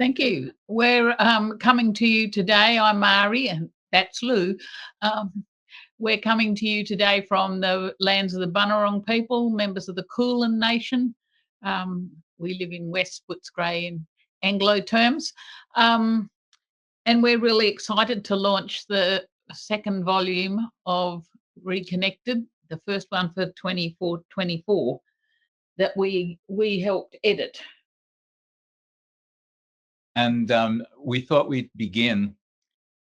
Thank you. We're coming to you today. I'm Marie, and that's Lou. Um, we're coming to you today from the lands of the Bunurong people, members of the Kulin Nation. We live in West Footscray in Anglo terms. Um, and we're really excited to launch the second volume of Reconnected, the first one for 24-24 that we helped edit. And we thought we'd begin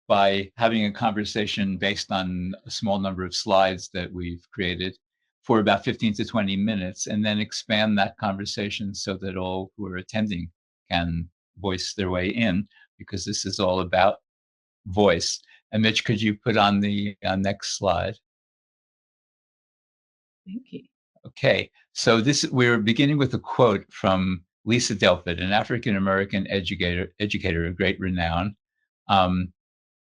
by having a conversation based on a small number of slides that we've created for about 15 to 20 minutes, and then expand that conversation so that all who are attending can voice their way in, because this is all about voice. And Mitch, could you put on the next slide? Thank you. Okay, so we're beginning with a quote from Lisa Delpit, an African-American educator of great renown. And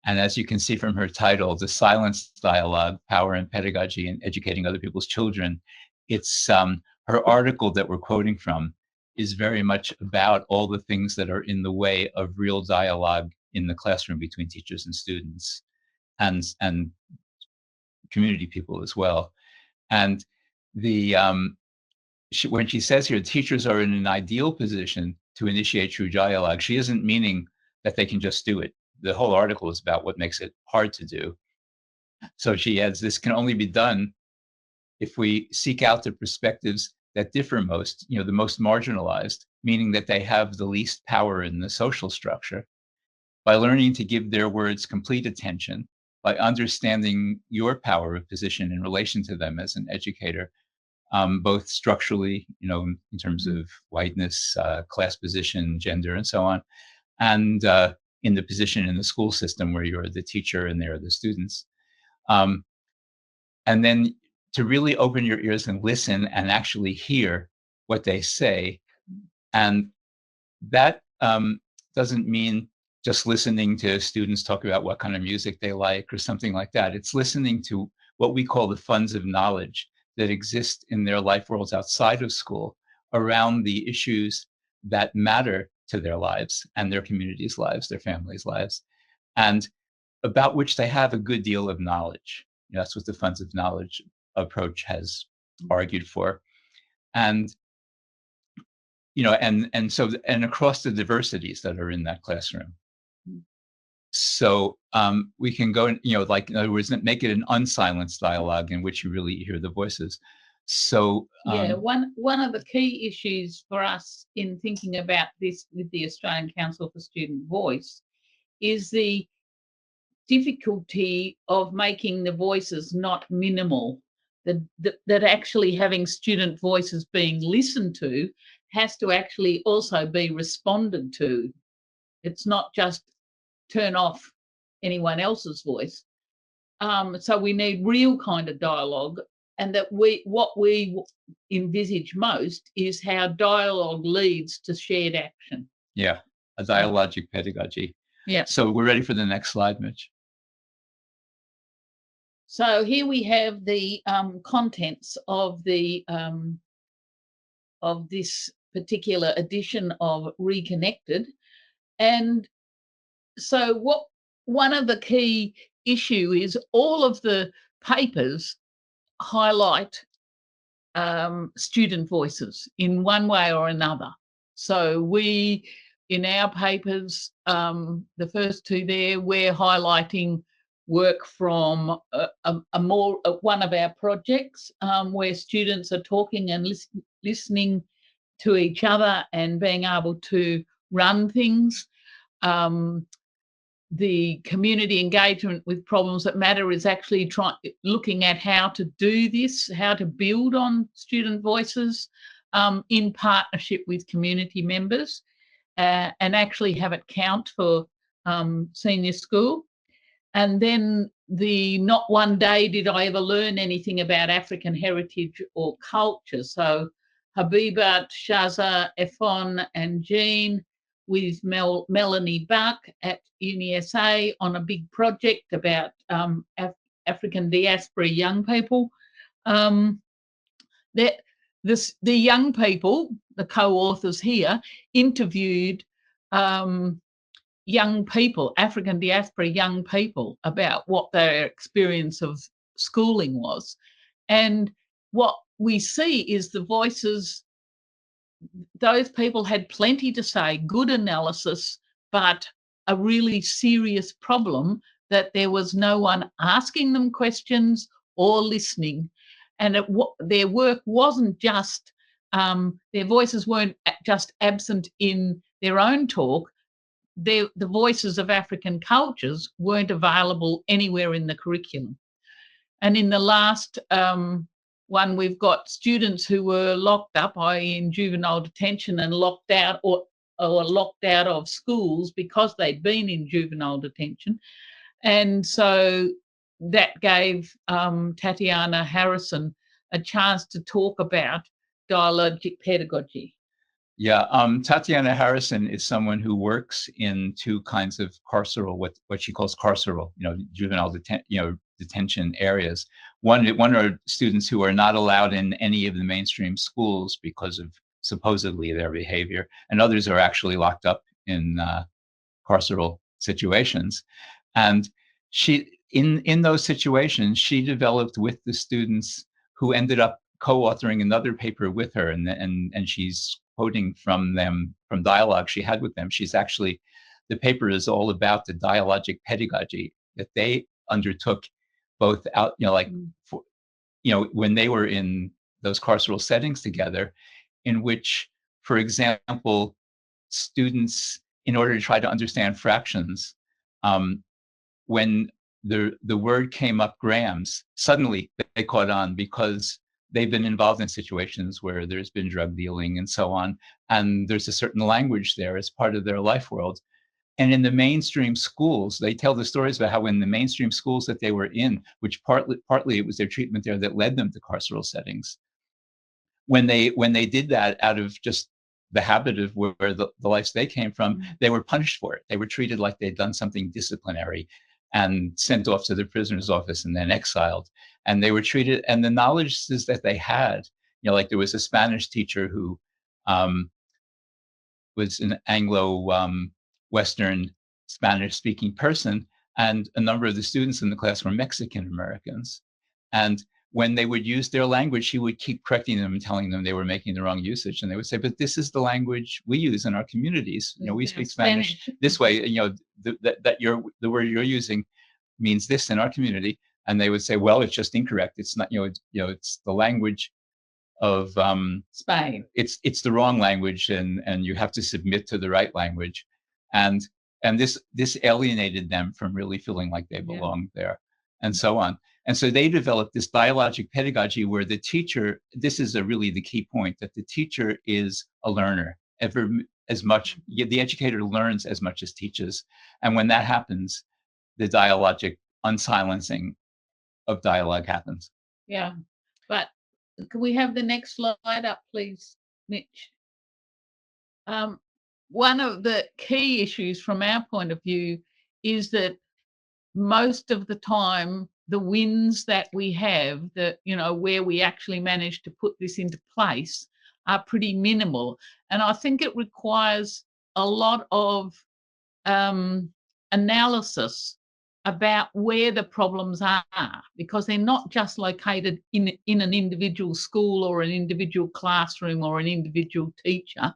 as you can see from her title, The Silence Dialogue, Power and Pedagogy in Educating Other People's Children, it's her article that we're quoting from is very much about all the things that are in the way of real dialogue in the classroom between teachers and students and community people as well. And when she says here, teachers are in an ideal position to initiate true dialogue, she isn't meaning that they can just do it. The whole article is about what makes it hard to do. So she adds, this can only be done if we seek out the perspectives that differ most, the most marginalized, meaning that they have the least power in the social structure, by learning to give their words complete attention, by understanding your power of position in relation to them as an educator, both structurally, in terms of whiteness, class position, gender, and so on, and in the position in the school system where you're the teacher and they're the students. And then to really open your ears and listen and actually hear what they say. And that doesn't mean just listening to students talk about what kind of music they like or something like that. It's listening to what we call the funds of knowledge that exist in their life worlds outside of school around the issues that matter to their lives and their communities' lives, their families' lives, and about which they have a good deal of knowledge. That's what the funds of knowledge approach has argued for. And and across the diversities that are in that classroom. So we can go, in other words, make it an unsilenced dialogue in which you really hear the voices. So one of the key issues for us in thinking about this with the Australian Council for Student Voice is the difficulty of making the voices not minimal, that actually having student voices being listened to has to actually also be responded to. It's not just turn off anyone else's voice. So we need real kind of dialogue, and that what we envisage most is how dialogue leads to shared action. Yeah, a dialogic pedagogy. Yeah. So we're ready for the next slide, Mitch. So here we have the contents of the of this particular edition of Reconnected, and so one of the key issue is all of the papers highlight student voices in one way or another. So we, in our papers, the first two there, we're highlighting work from one of our projects where students are talking and listening to each other and being able to run things. The community engagement with problems that matter is actually looking at how to do this, how to build on student voices in partnership with community members and actually have it count for senior school. And then the not one day did I ever learn anything about African heritage or culture. So Habiba, Shaza, Efon and Jean with Melanie Buck at UniSA on a big project about African diaspora young people. The young people, the co-authors here, interviewed young people, African diaspora young people, about what their experience of schooling was. And what we see is the voices, those people had plenty to say, good analysis, but a really serious problem that there was no one asking them questions or listening. And their work wasn't just, their voices weren't just absent in their own talk. The voices of African cultures weren't available anywhere in the curriculum. And in the last one, we've got students who were locked up, i.e. in juvenile detention, and locked out or locked out of schools because they'd been in juvenile detention. And so that gave Tatiana Harrison a chance to talk about dialogic pedagogy. Yeah, Tatiana Harrison is someone who works in two kinds of carceral, what she calls carceral, juvenile detention areas. One are students who are not allowed in any of the mainstream schools because of supposedly their behavior, and others are actually locked up in carceral situations. And she, in those situations, she developed with the students who ended up co-authoring another paper with her, and she's quoting from them, from dialogue she had with them. She's actually, the paper is all about the dialogic pedagogy that they undertook, both out, when they were in those carceral settings together, in which, for example, students, in order to try to understand fractions, when the word came up, grams, suddenly they caught on because they've been involved in situations where there's been drug dealing and so on, and there's a certain language there as part of their life world. And in the mainstream schools, they tell the stories about how in the mainstream schools that they were in, which partly it was their treatment there that led them to carceral settings, when they did that out of just the habit of where the lives they came from, they were punished for it. They were treated like they'd done something disciplinary and sent off to the prisoner's office and then exiled. And they were treated, and the knowledge that they had, like there was a Spanish teacher who was an Anglo-Western Spanish-speaking person, and a number of the students in the class were Mexican Americans. And when they would use their language, she would keep correcting them and telling them they were making the wrong usage. And they would say, but this is the language we use in our communities. We speak Spanish this way, the word you're using means this in our community. And they would say, well, it's just incorrect. It's not, it's the language of Spain. It's the wrong language, and you have to submit to the right language. And this alienated them from really feeling like they belonged there, and so on. And so they developed this dialogic pedagogy where the teacher, this is really the key point, that the teacher is a learner as much, the educator learns as much as teaches. And when that happens, the dialogic unsilencing of dialogue happens. Yeah, but can we have the next slide up, please, Mitch? One of the key issues from our point of view is that most of the time, the wins that we have, that where we actually manage to put this into place, are pretty minimal. And I think it requires a lot of analysis about where the problems are, because they're not just located in an individual school or an individual classroom or an individual teacher.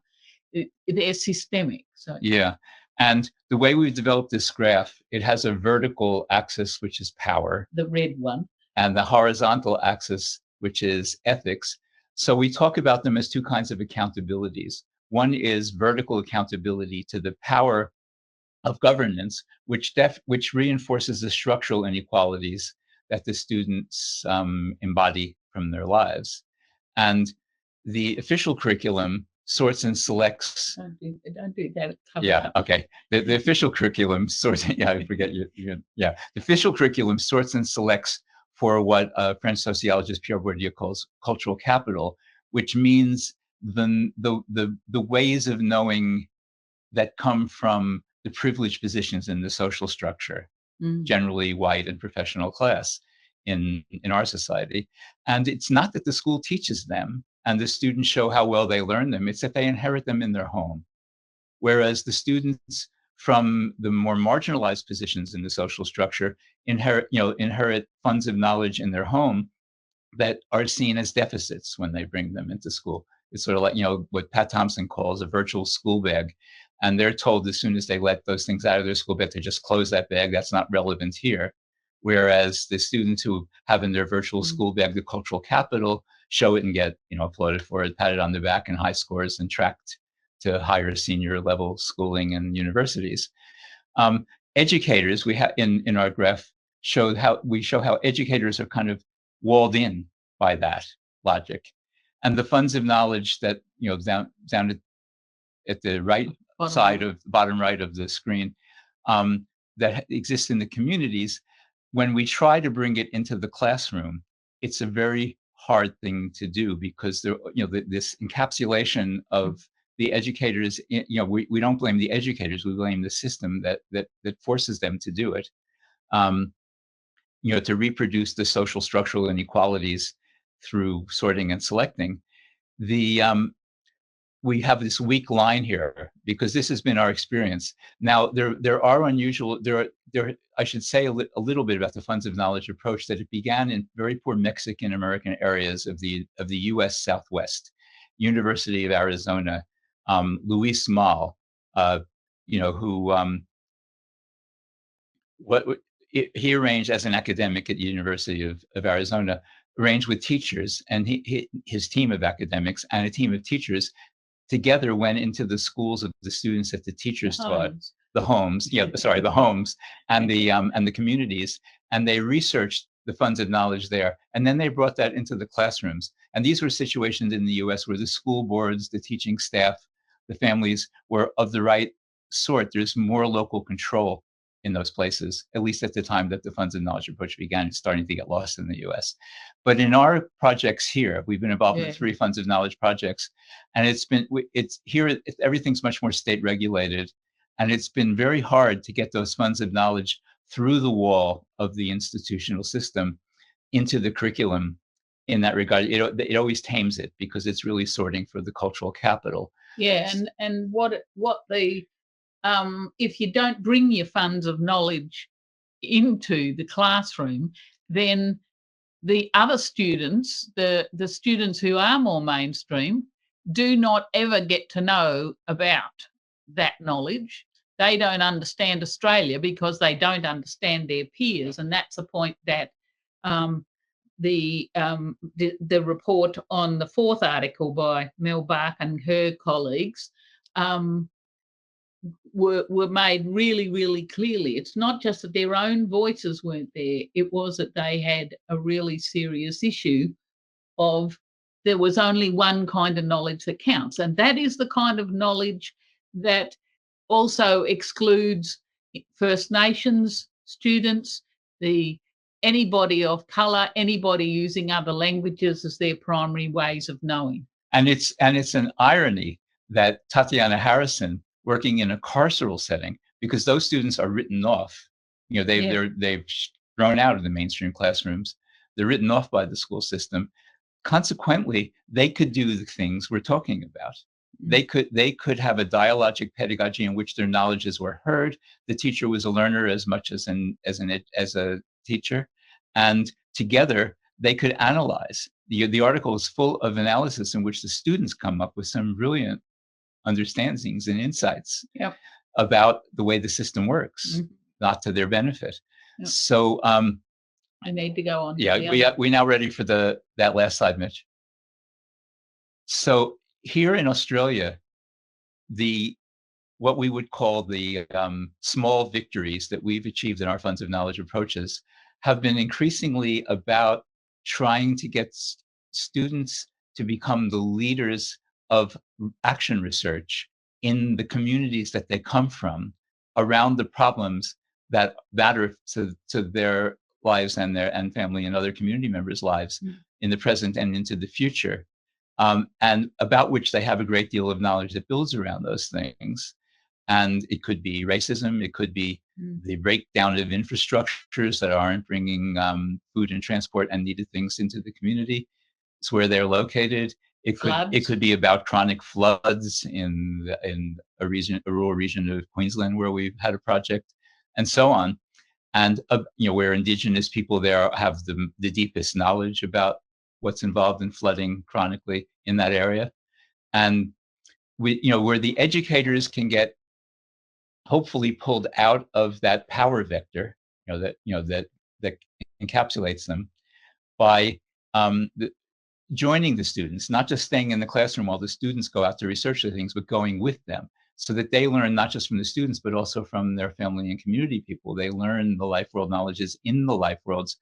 They're systemic. So yeah. And the way we've developed this graph, it has a vertical axis, which is power. The red one. And the horizontal axis, which is ethics. So we talk about them as two kinds of accountabilities. One is vertical accountability to the power of governance, which reinforces the structural inequalities that the students embody from their lives. And the official curriculum sorts and selects. Don't do that. Yeah. Okay. The official curriculum sorts. Yeah, I forget you. Yeah. The official curriculum sorts and selects for what French sociologist Pierre Bourdieu calls cultural capital, which means the ways of knowing that come from the privileged positions in the social structure, generally white and professional class in our society. And it's not that the school teaches them and the students show how well they learn them, it's that they inherit them in their home. whereas the students from the more marginalized positions in the social structure inherit funds of knowledge in their home that are seen as deficits when they bring them into school. It's sort of like, what Pat Thompson calls a virtual school bag. And they're told as soon as they let those things out of their school bag to just close that bag. That's not relevant here. Whereas the students who have in their virtual school bag the cultural capital show it and get, applauded for it, patted on the back, and high scores, and tracked to higher senior level schooling and universities. Educators, we have in our graph show how educators are kind of walled in by that logic, and the funds of knowledge that down at the right side of the bottom right of the screen that exist in the communities. When we try to bring it into the classroom, it's a very hard thing to do because this encapsulation of the educators. We don't blame the educators; we blame the system that forces them to do it. To reproduce the social structural inequalities through sorting and selecting. We have this weak line here because this has been our experience. Now, there are unusual, I should say a little bit about the funds of knowledge approach, that it began in very poor Mexican American areas of the U.S. Southwest. University of Arizona, Luis Mal, he arranged as an academic at the University of Arizona, arranged with teachers and his team of academics and a team of teachers together went into the schools of the students that the teachers taught, the homes and the communities, and they researched the funds of knowledge there, and then they brought that into the classrooms. And these were situations in the U.S. where the school boards, the teaching staff, the families were of the right sort. There's more local control in those places, at least at the time that the funds of knowledge approach began. It's starting to get lost in the US. But in our projects here, we've been involved in 3 funds of knowledge projects, and everything's much more state regulated, and it's been very hard to get those funds of knowledge through the wall of the institutional system into the curriculum. In that regard, it always tames it because it's really sorting for the cultural capital. Yeah, and what the if you don't bring your funds of knowledge into the classroom, then the other students, the students who are more mainstream, do not ever get to know about that knowledge. They don't understand Australia because they don't understand their peers, and that's the point that the report on the 4th article by Mel Bark and her colleagues were made really, really clearly. It's not just that their own voices weren't there, it was that they had a really serious issue of there was only one kind of knowledge that counts, and that is the kind of knowledge that also excludes First Nations students, anybody of colour, anybody using other languages as their primary ways of knowing. And it's an irony that Tatiana Harrison, working in a carceral setting, because those students are written off. They've thrown out of the mainstream classrooms. They're written off by the school system. Consequently, they could do the things we're talking about. They could have a dialogic pedagogy in which their knowledges were heard. The teacher was a learner as much as a teacher, and together they could analyze. The article is full of analysis in which the students come up with some brilliant understandings and insights about the way the system works, not to their benefit. So I need to go on. We now ready for that last slide, Mitch. So here in Australia, what we would call the small victories that we've achieved in our funds of knowledge approaches have been increasingly about trying to get students to become the leaders of action research in the communities that they come from around the problems that matter to their lives and family and other community members' lives in the present and into the future, and about which they have a great deal of knowledge that builds around those things. And it could be racism, it could be the breakdown of infrastructures that aren't bringing food and transport and needed things into the community. It's where they're located. It could be about chronic floods in a rural region of Queensland where we've had a project, and so on. And where Indigenous people there have the deepest knowledge about what's involved in flooding chronically in that area, and where the educators can get hopefully pulled out of that power vector, that encapsulates them by joining the students, not just staying in the classroom while the students go out to research the things, but going with them, so that they learn not just from the students, but also from their family and community people. They learn the life world knowledges in the life worlds,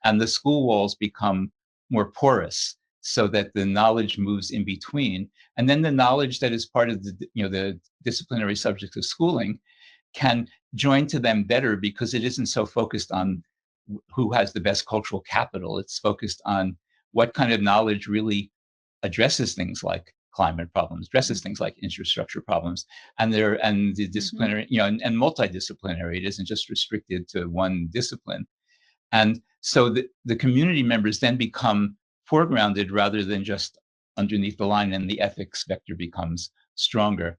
and the school walls become more porous so that the knowledge moves in between. And then the knowledge that is part of the disciplinary subjects of schooling can join to them better, because it isn't so focused on who has the best cultural capital. It's focused on what kind of knowledge really addresses things like climate problems, addresses things like infrastructure problems, and the disciplinary, and multidisciplinary. It isn't just restricted to one discipline. And so the community members then become foregrounded rather than just underneath the line, and the ethics vector becomes stronger.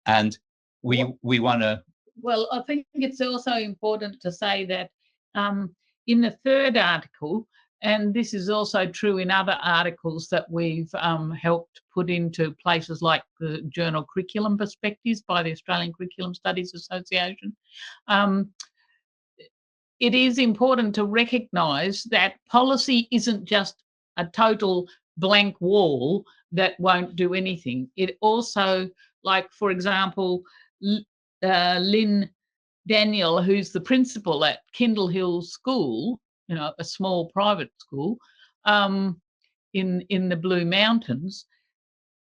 And we want to. Well, I think it's also important to say that in the third article, and this is also true in other articles that we've helped put into places like the journal Curriculum Perspectives by the Australian Curriculum Studies Association, it is important to recognise that policy isn't just a total blank wall that won't do anything. It also, like, for example, Lynn Daniel, who's the principal at Kindle Hill School, a small private school in the Blue Mountains,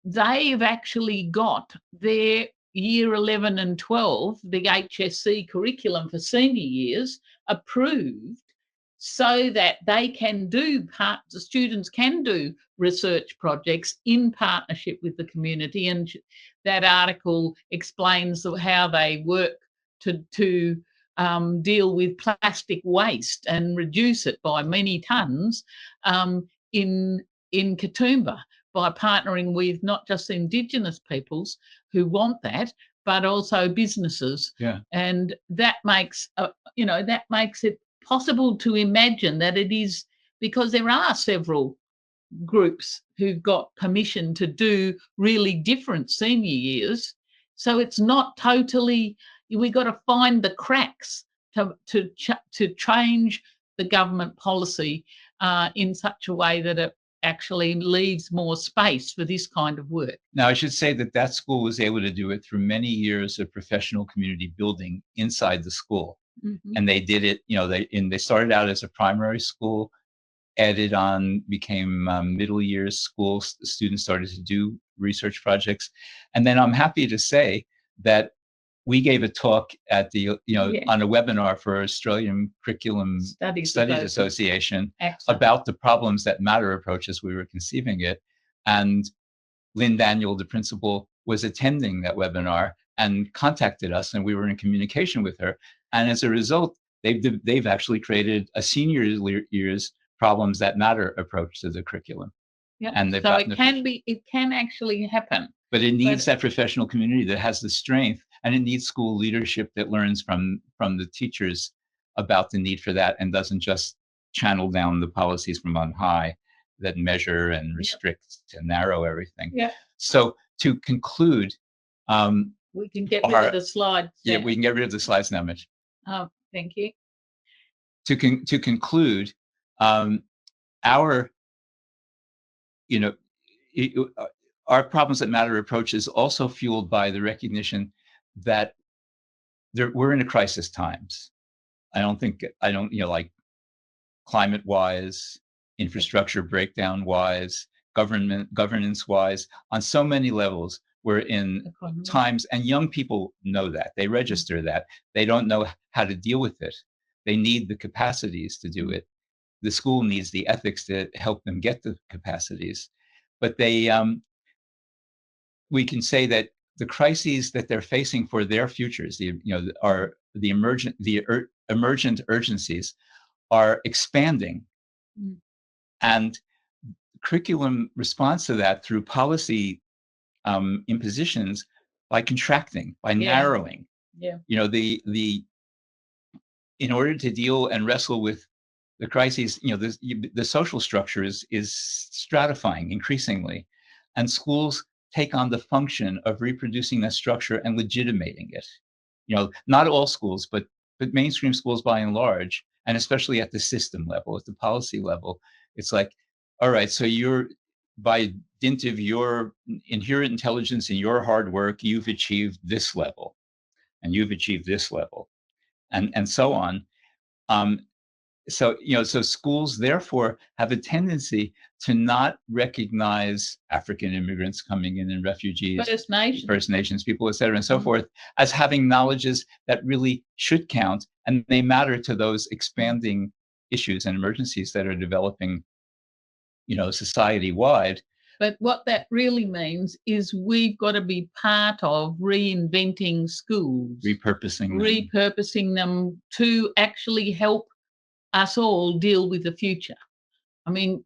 they've actually got their year 11 and 12, the HSC curriculum for senior years, approved so that they can the students can do research projects in partnership with the community. And that article explains how they work to deal with plastic waste and reduce it by many tonnes in Katoomba, by partnering with not just Indigenous peoples who want that, but also businesses. Yeah. And that makes it possible to imagine that it is, because there are several groups who've got permission to do really different senior years. So it's not totally, we've got to find the cracks to change the government policy in such a way that it actually leaves more space for this kind of work. Now, I should say that school was able to do it through many years of professional community building inside the school. Mm-hmm. And they did it, they started out as a primary school, added on, became middle years school. Students started to do research projects. And then I'm happy to say that we gave a talk at on a webinar for Australian Curriculum Studies Association about the problems that matter approach as we were conceiving it. And Lynn Daniel, the principal, was attending that webinar and contacted us, and we were in communication with her. And as a result, they've actually created a senior years problems that matter approach to the curriculum. Yeah. And so it can actually happen. But it needs that professional community that has the strength, and it needs school leadership that learns from the teachers about the need for that, and doesn't just channel down the policies from on high that measure and restrict and narrow everything. Yeah. So to conclude, we can get rid of the slides. Yeah, we can get rid of the slides now, Mitch. Oh, thank you. To conclude, our problems that matter approach is also fueled by the recognition that we're in a crisis times. Like climate wise, infrastructure breakdown wise, governance wise, on so many levels, we're in times, and young people know that. They register that. They don't know how to deal with it. They need the capacities to do it. The school needs the ethics to help them get the capacities. But we can say that the crises that they're facing for their futures, are the emergent urgencies, are expanding. And curriculum responds to that through policy impositions by contracting, by narrowing. Yeah. You know, in order to deal and wrestle with the crises, you know, the social structure is stratifying increasingly, and schools take on the function of reproducing that structure and legitimating it. You know, not all schools, but mainstream schools by and large, and especially at the system level, at the policy level, it's like, all right, so you're, by dint of your inherent intelligence and your hard work, you've achieved this level, and you've achieved this level, and so on. So, you know, so schools therefore have a tendency to not recognize African immigrants coming in and refugees, First Nations people, et cetera, and so forth, as having knowledges that really should count, and they matter to those expanding issues and emergencies that are developing, you know, society-wide. But what that really means is we've got to be part of reinventing schools, repurposing them to actually help us all deal with the future. I mean,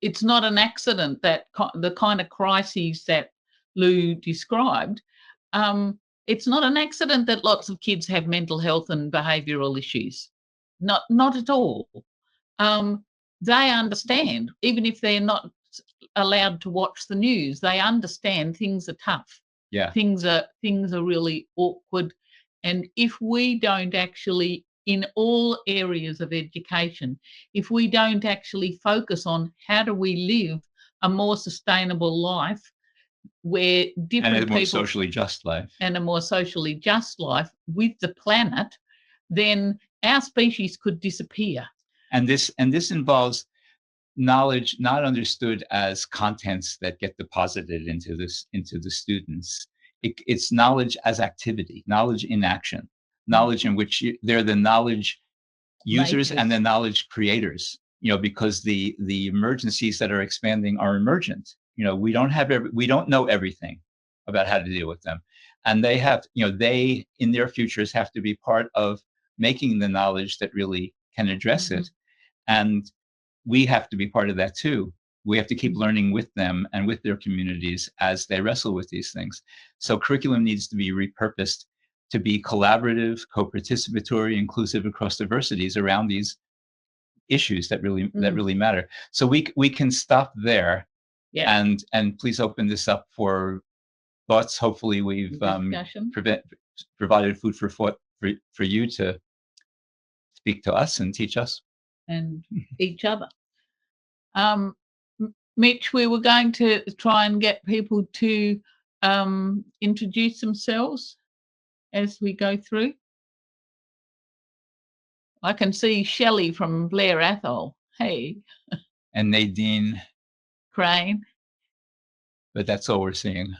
it's not an accident that the kind of crises that Lou described, it's not an accident that lots of kids have mental health and behavioural issues. Not at all. They understand, even if they're not allowed to watch the news, they understand things are tough. Yeah. Things are really awkward. And if we don't actually, in all areas of education, if we don't actually focus on how do we live a more sustainable life where different and a more people, socially just life, and a more socially just life with the planet, then our species could disappear. And this involves knowledge not understood as contents that get deposited into the students. It's knowledge as activity, knowledge in action, knowledge in which they're the knowledge users and the knowledge creators, you know, because the emergencies that are expanding are emergent. You know, we don't know everything about how to deal with them. And they have, you know, they in their futures have to be part of making the knowledge that really can address it. And we have to be part of that too. We have to keep learning with them and with their communities as they wrestle with these things. So curriculum needs to be repurposed to be collaborative, co-participatory, inclusive across diversities around these issues that really matter. So we can stop there. Yeah. And please open this up for thoughts. Hopefully we've provided food for thought for you to speak to us and teach us. And each other. Mitch, we were going to try and get people to introduce themselves as we go through. I can see Shelley from Blair Athol. Hey. And Nadine Crane. But that's all we're seeing.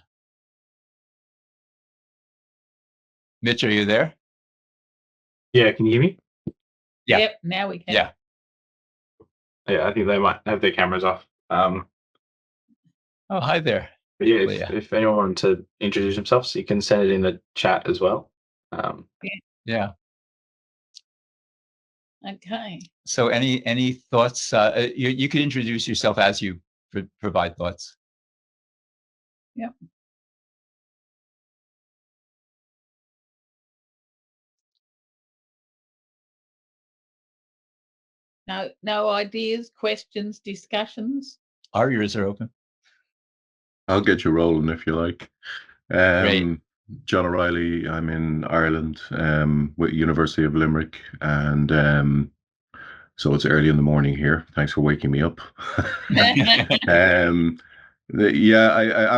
Mitch, are you there? Yeah, can you hear me? Yeah. Yep, now we can. Yeah. Yeah, I think they might have their cameras off. Oh, hi there. But yeah, if anyone wanted to introduce themselves, you can send it in the chat as well. Yeah. Okay. So any thoughts? You could introduce yourself as you provide thoughts. Yep. No ideas, questions, discussions? Our ears are open. I'll get you rolling if you like. Great. John O'Reilly. I'm in Ireland with University of Limerick, and so it's early in the morning here. Thanks for waking me up. I'm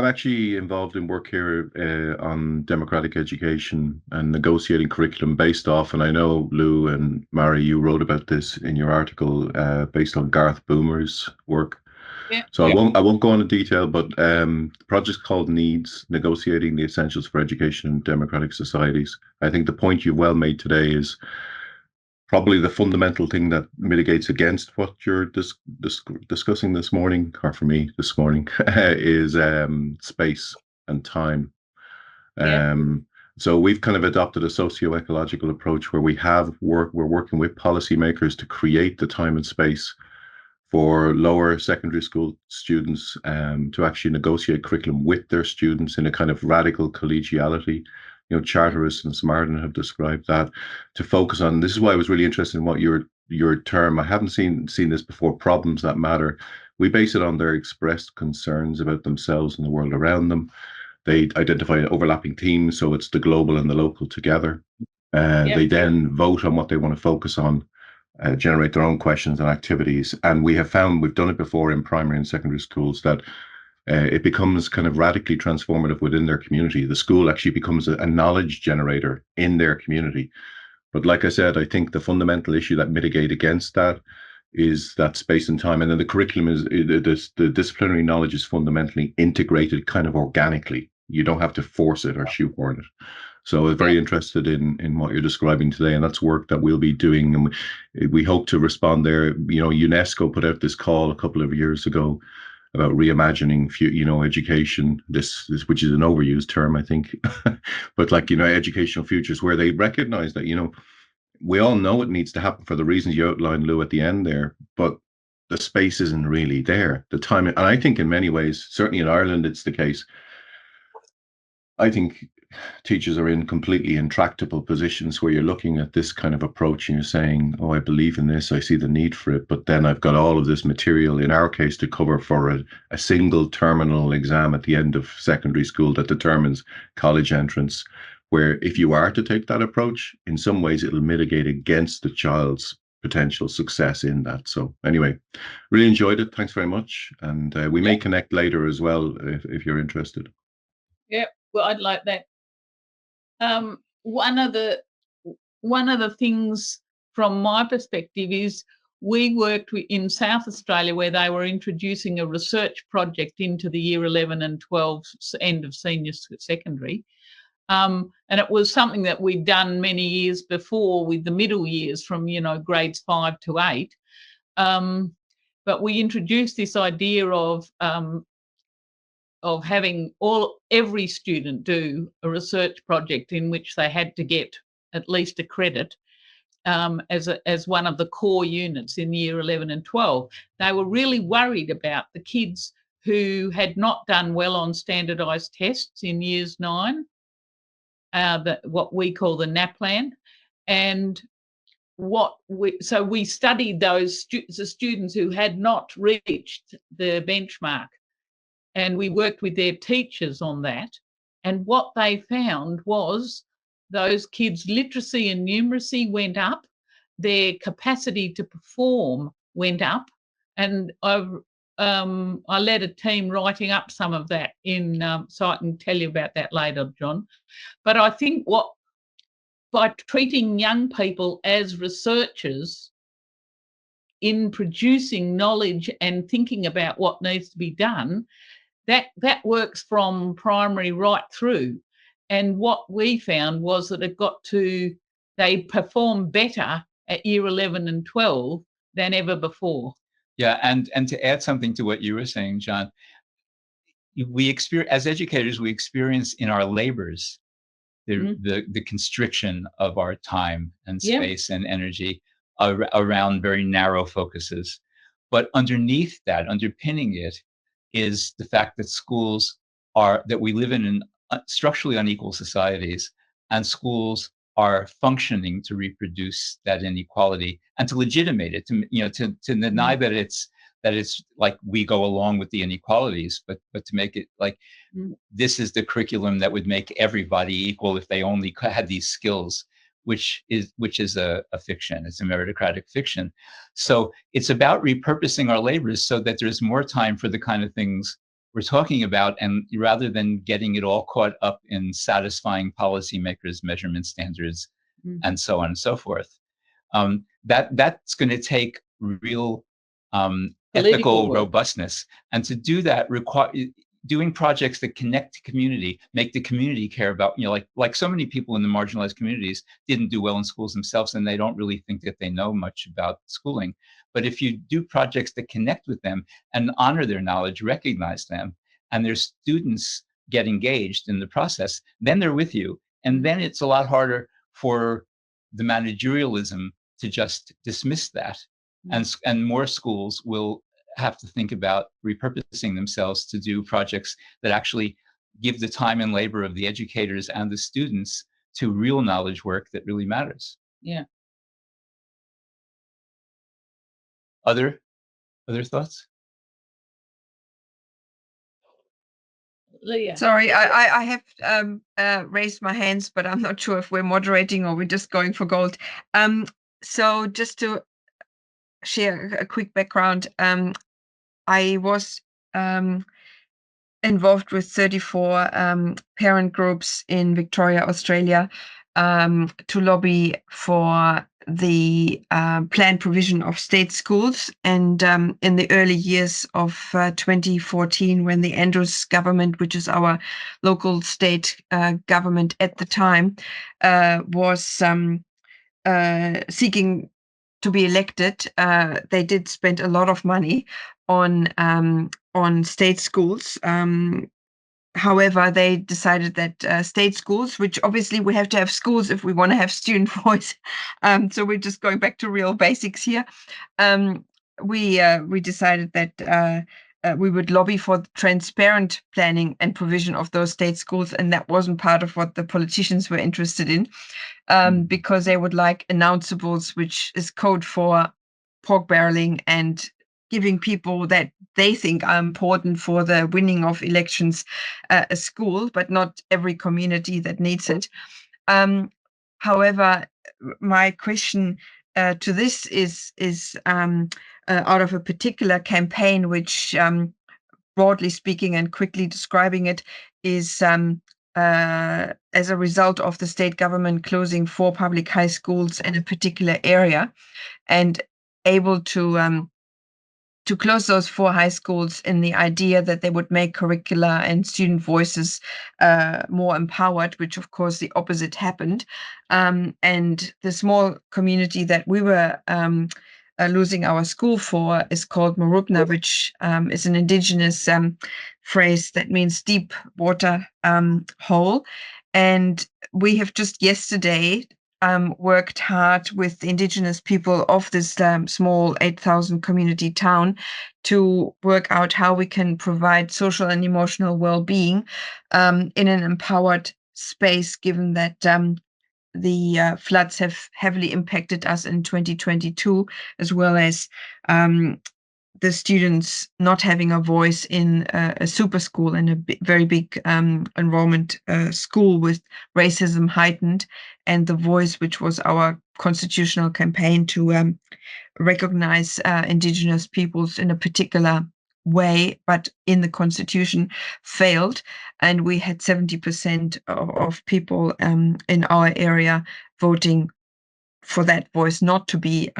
actually involved in work here on democratic education and negotiating curriculum based off, and I know Lou and Marie, you wrote about this in your article based on Garth Boomer's work. Yeah. So I won't go into detail, but the project's called Needs: Negotiating the Essentials for Education in Democratic Societies. I think the point you've well made today is probably the fundamental thing that mitigates against what you're discussing this morning, or for me this morning, is space and time. Yeah. So we've kind of adopted a socio-ecological approach where we're working with policymakers to create the time and space for lower secondary school students to actually negotiate curriculum with their students in a kind of radical collegiality. You know, Charteris and Smarden have described that, to focus on. This is why I was really interested in what your term. I haven't seen this before. Problems that matter. We base it on their expressed concerns about themselves and the world around them. They identify overlapping themes, so it's the global and the local together. They then vote on what they want to focus on, generate their own questions and activities. And we have found, we've done it before in primary and secondary schools, that it becomes kind of radically transformative within their community. The school actually becomes a knowledge generator in their community. But like I said, I think the fundamental issue that mitigate against that is that space and time. And then the curriculum is, the disciplinary knowledge is fundamentally integrated kind of organically. You don't have to force it or shoehorn it. So I'm very interested in what you're describing today, and that's work that we'll be doing. And we hope to respond there. You know, UNESCO put out this call a couple of years ago about reimagining, education. This which is an overused term, I think, but like, educational futures, where they recognise that, we all know it needs to happen for the reasons you outlined, Lou, at the end there, but the space isn't really there. The time, and I think in many ways, certainly in Ireland, it's the case. I think teachers are in completely intractable positions where you're looking at this kind of approach and you're saying, oh, I believe in this, I see the need for it, but then I've got all of this material, in our case, to cover for a single terminal exam at the end of secondary school that determines college entrance, where if you are to take that approach, in some ways it'll mitigate against the child's potential success in that. So anyway, really enjoyed it. Thanks very much. And we may connect later as well if you're interested. Yeah, well, I'd like that. One of the things from my perspective is we worked in South Australia, where they were introducing a research project into the year 11 and 12 end of senior secondary. And it was something that we'd done many years before with the middle years from, grades 5 to 8. But we introduced this idea of having every student do a research project in which they had to get at least a credit as one of the core units in year 11 and 12. They were really worried about the kids who had not done well on standardised tests in years 9, what we call the NAPLAN. And so we studied those the students who had not reached the benchmark. And we worked with their teachers on that. And what they found was those kids' literacy and numeracy went up, their capacity to perform went up. And I led a team writing up some of that so I can tell you about that later, John. But I think by treating young people as researchers in producing knowledge and thinking about what needs to be done, that works from primary right through. And what we found was that they perform better at year 11 and 12 than ever before. Yeah, and to add something to what you were saying, John, as educators, we experience in our labors the constriction of our time and space and energy around very narrow focuses. But underneath that, underpinning it, is the fact that that we live in structurally unequal societies, and schools are functioning to reproduce that inequality and to legitimate it, to deny that it's like we go along with the inequalities, but to make it like this is the curriculum that would make everybody equal if they only had these skills, which is a fiction. It's a meritocratic fiction. So it's about repurposing our labors so that there's more time for the kind of things we're talking about, and rather than getting it all caught up in satisfying policymakers' measurement standards and so on and so forth. That's going to take real ethical robustness, and to do that doing projects that connect to community, make the community care about, like so many people in the marginalized communities didn't do well in schools themselves, and they don't really think that they know much about schooling. But if you do projects that connect with them and honor their knowledge, recognize them, and their students get engaged in the process, then they're with you. And then it's a lot harder for the managerialism to just dismiss that and more schools will have to think about repurposing themselves to do projects that actually give the time and labor of the educators and the students to real knowledge work that really matters. Yeah. Other thoughts? Leah. Sorry, I have raised my hands, but I'm not sure if we're moderating or we're just going for gold. So just to share a quick background, I was involved with 34 parent groups in Victoria, Australia, to lobby for the planned provision of state schools. And in the early years of 2014, when the Andrews government, which is our local state government at the time, was seeking to be elected, they did spend a lot of money on state schools. However, they decided that state schools, which obviously we have to have schools if we want to have student voice. So we're just going back to real basics here. We decided that we would lobby for transparent planning and provision of those state schools, and that wasn't part of what the politicians were interested in, because they would like announceables, which is code for pork barreling and giving people that they think are important for the winning of elections a school, but not every community that needs it. However, my question to this is out of a particular campaign, which broadly speaking and quickly describing it, is as a result of the state government closing 4 public high schools in a particular area, and able to close those 4 high schools in the idea that they would make curricula and student voices more empowered, which of course the opposite happened. And the small community that we were losing our school for is called Marubna, which is an indigenous phrase that means deep water hole. And we have just yesterday worked hard with the indigenous people of this small 8,000 community town to work out how we can provide social and emotional well-being in an empowered space, given that the floods have heavily impacted us in 2022, as well as the students not having a voice in a super school and a very big enrollment school with racism heightened, and the voice, which was our constitutional campaign to recognize indigenous peoples in a particular way, but in the constitution, failed. And we had 70% of people in our area voting for that voice not to be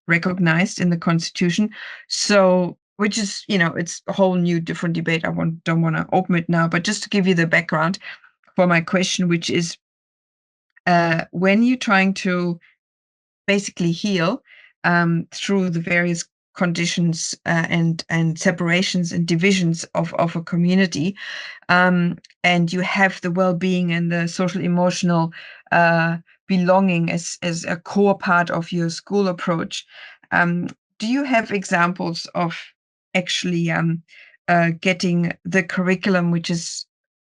recognized in the constitution. So, which is, it's a whole new different debate. I don't want to open it now, but just to give you the background for my question, which is when you're trying to basically heal through the various conditions and separations and divisions of a community, and you have the well-being and the social emotional belonging as a core part of your school approach, do you have examples of actually getting the curriculum, which is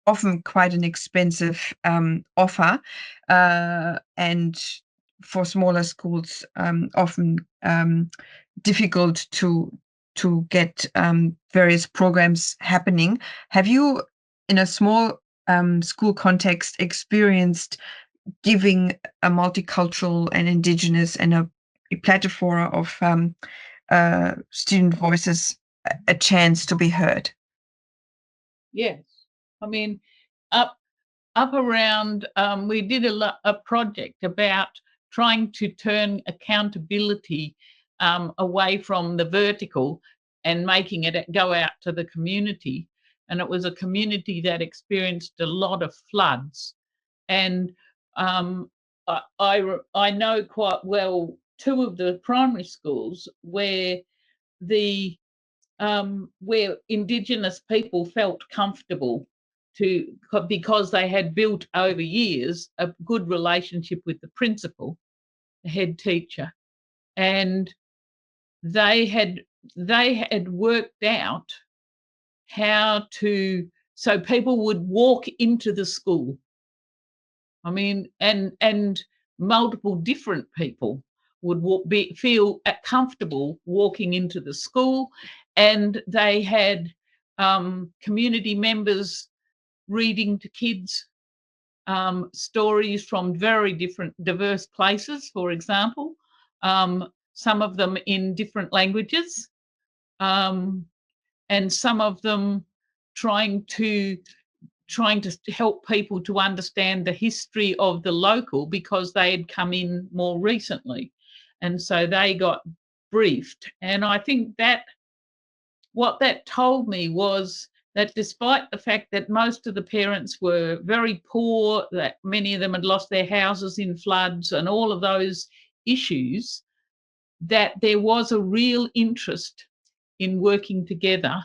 often quite an expensive offer, and for smaller schools often difficult to get various programs happening? Have you, in a small school context, experienced giving a multicultural and indigenous and a plethora of student voices a chance to be heard? Yes. I mean, up around, we did a project about trying to turn accountability away from the vertical and making it go out to the community. And it was a community that experienced a lot of floods. And I know quite well 2 of the primary schools where where Indigenous people felt comfortable because they had built over years a good relationship with the principal, the head teacher, and they had worked out how to, so people would walk into the school. I mean, and multiple different people would feel comfortable walking into the school, and they had community members reading to kids stories from very diverse places, for example, some of them in different languages, and some of them trying to help people to understand the history of the local, because they had come in more recently, and so they got briefed. And I think that what that told me was that despite the fact that most of the parents were very poor, that many of them had lost their houses in floods and all of those issues, that there was a real interest in working together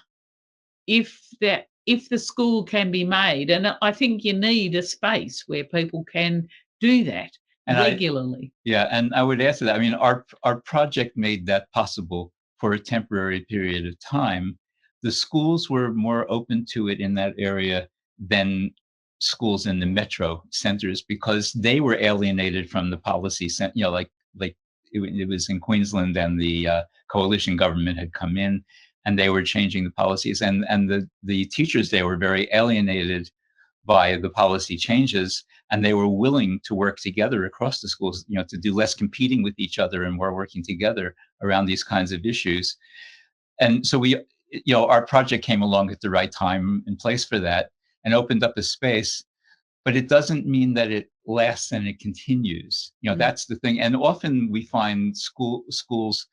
if the school can be made. And I think you need a space where people can do that regularly. And I would add to that, I mean, our project made that possible for a temporary period of time. The schools were more open to it in that area than schools in the metro centers, because they were alienated from the policy, like it was in Queensland, and the coalition government had come in and they were changing the policies, and the teachers there were very alienated by the policy changes, and they were willing to work together across the schools, to do less competing with each other and more working together around these kinds of issues. And so our project came along at the right time and place for that, and opened up a space. But it doesn't mean that it lasts and it continues. That's the thing. And often we find schools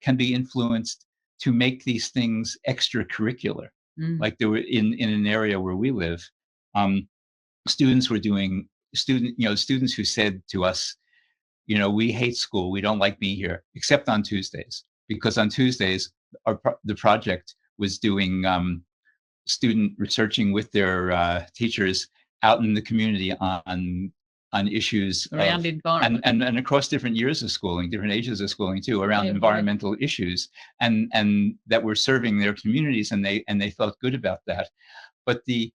can be influenced to make these things extracurricular. Like there were in an area where we live, students who said to us, we hate school, we don't like being here, except on Tuesdays, because on Tuesdays the project was doing student researching with their teachers out in the community on issues around environment, and across different years of schooling, different ages of schooling too, around environmental issues, and that were serving their communities, and they felt good about that. But the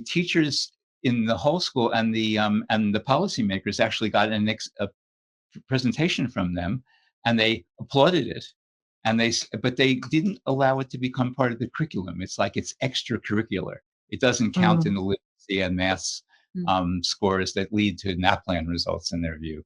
teachers in the whole school and the policymakers actually got a presentation from them, and they applauded it, but they didn't allow it to become part of the curriculum. It's like it's extracurricular. It doesn't count in the literacy and maths scores that lead to NAPLAN results in their view.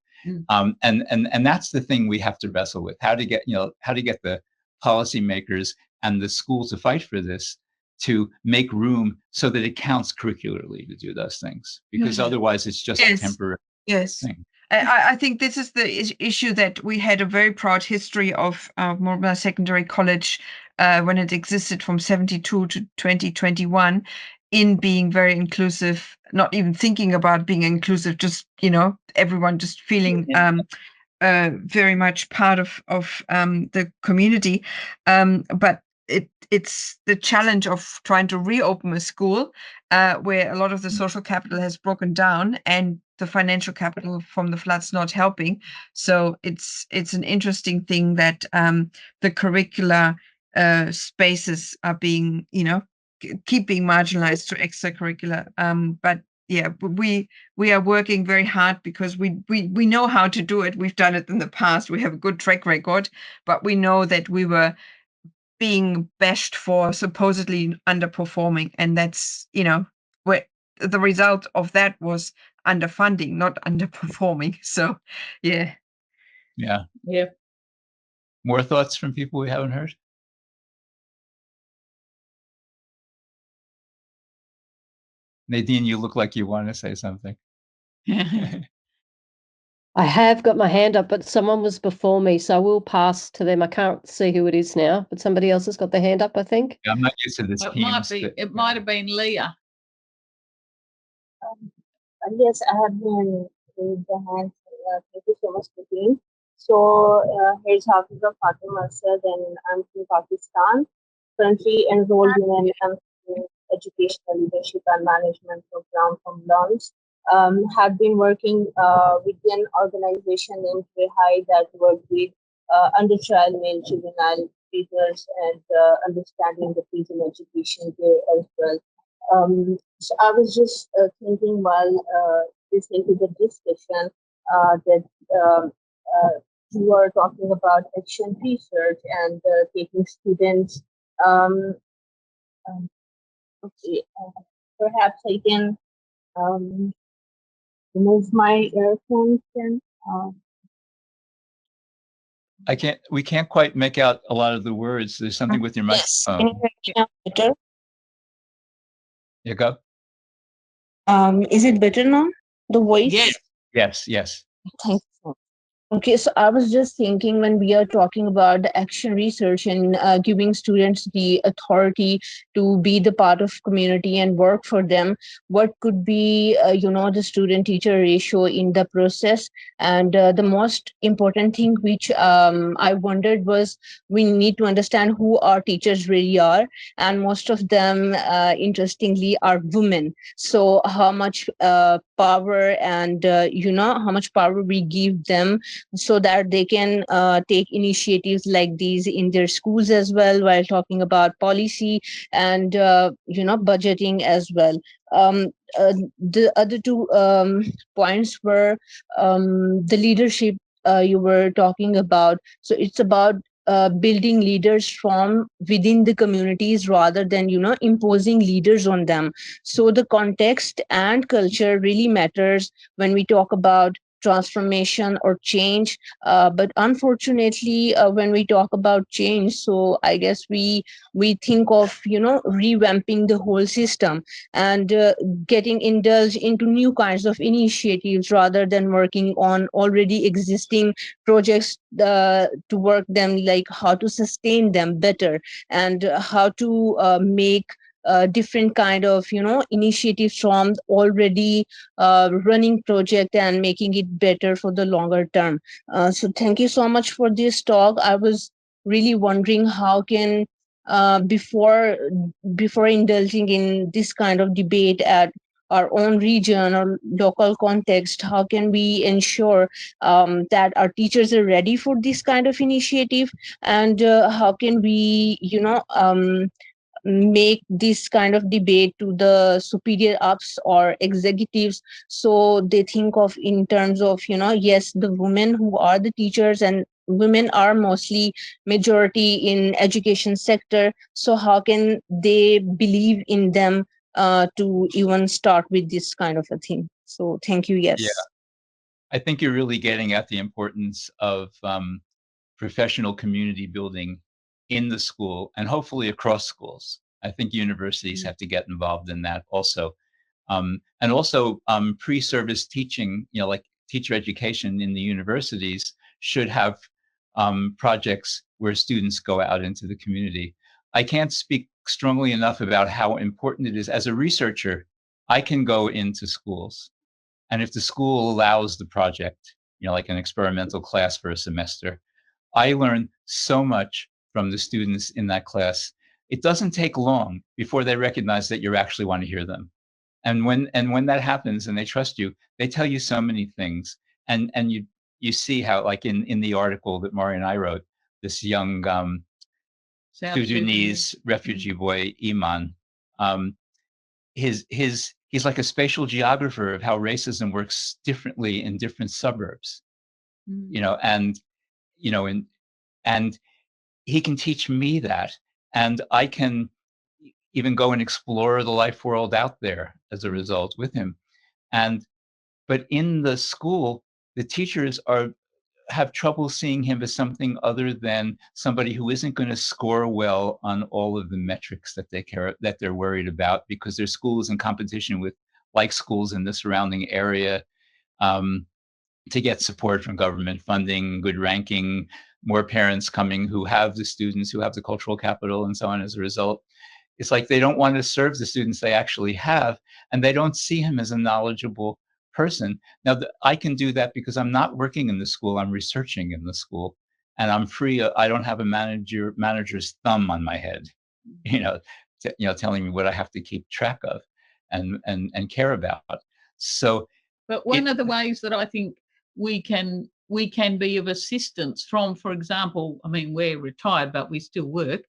And that's the thing we have to wrestle with: how to get the policymakers and the schools to fight for this, to make room so that it counts curricularly to do those things, because otherwise it's just a temporary thing. I think this is the issue, that we had a very proud history of Mortimer Secondary College when it existed from 1972 to 2021 in being very inclusive, not even thinking about being inclusive, just, everyone just feeling very much part of the community. But it's the challenge of trying to reopen a school where a lot of the social capital has broken down, and the financial capital from the floods not helping. So it's an interesting thing that the curricular spaces are being, keep being marginalized to extracurricular. But yeah, we are working very hard, because we know how to do it. We've done it in the past. We have a good track record, but we know that we were being bashed for supposedly underperforming, and that's, where the result of that was underfunding, not underperforming. So yeah. More thoughts from people we haven't heard? Nadine, you look like you want to say something. I have got my hand up, but someone was before me, so I will pass to them. I can't see who it is now, but somebody else has got their hand up, I think. Yeah, I'm not used to this. It might have been Leah. Yes, I have been raised the hand. Thank you so much, Nadine. So here's Hafiza Fatima Asad, and I'm from Pakistan. Currently enrolled in an Educational Leadership and Management program from Lawrence. Have been working with an organization named Rehai that worked with under trial male juvenile prisoners and understanding the prison education there as well. So I was just thinking while listening to the discussion that um, uh, you are talking about action research and taking students. Um, um, okay, perhaps I can um, remove my earphones then. We can't quite make out a lot of the words. There's something with your Yes. microphone. Can you hear me now better? You go. Is it better now? The voice? Yes. Yes. Thank you. Okay, so I was just thinking when we are talking about the action research and giving students the authority to be the part of community and work for them, what could be, the student-teacher ratio in the process? And the most important thing which I wondered was we need to understand who our teachers really are. And most of them, interestingly, are women. So how much power and, how much power we give them so that they can take initiatives like these in their schools as well, while talking about policy and budgeting as well. um, the other two points were the leadership you were talking about. So it's about building leaders from within the communities rather than imposing leaders on them. So the context and culture really matters when we talk about transformation or change. But unfortunately, when we talk about change, so I guess we think of revamping the whole system and getting indulged into new kinds of initiatives rather than working on already existing projects to work them, like how to sustain them better and how to make different kind of initiatives from already running project and making it better for the longer term. So thank you so much for this talk. I was really wondering how can before indulging in this kind of debate at our own region or local context, how can we ensure that our teachers are ready for this kind of initiative, and how can we make this kind of debate to the superior ups or executives, so they think of in terms of yes, the women who are the teachers, and women are mostly majority in education sector, so how can they believe in them to even start with this kind of a thing? So thank you. Yes. Yeah. I think you're really getting at the importance of professional community building in the school and hopefully across schools. I think universities have to get involved in that also. And also pre-service teaching, like teacher education in the universities should have projects where students go out into the community. I can't speak strongly enough about how important it is. As a researcher, I can go into schools, and if the school allows the project, like an experimental class for a semester, I learn so much from the students in that class. It doesn't take long before they recognize that you actually want to hear them. And when that happens and they trust you, they tell you so many things. And you see how, like in the article that Marie and I wrote, this young Sudanese refugee boy, Iman, he's like a spatial geographer of how racism works differently in different suburbs, and and he can teach me that, and I can even go and explore the life world out there as a result with him. But in the school, the teachers have trouble seeing him as something other than somebody who isn't going to score well on all of the metrics that they're worried about, because their school is in competition with like schools in the surrounding area to get support from government funding, good ranking, more parents coming who have the students, who have the cultural capital, and so on. As a result, it's like they don't want to serve the students they actually have, and they don't see him as a knowledgeable person. Now, I can do that because I'm not working in the school, I'm researching in the school, and I'm free. I don't have a manager's thumb on my head, telling me what I have to keep track of and care about. So, but one of the ways that I think we can we can be of assistance from, for example, I mean, we're retired, but we still work.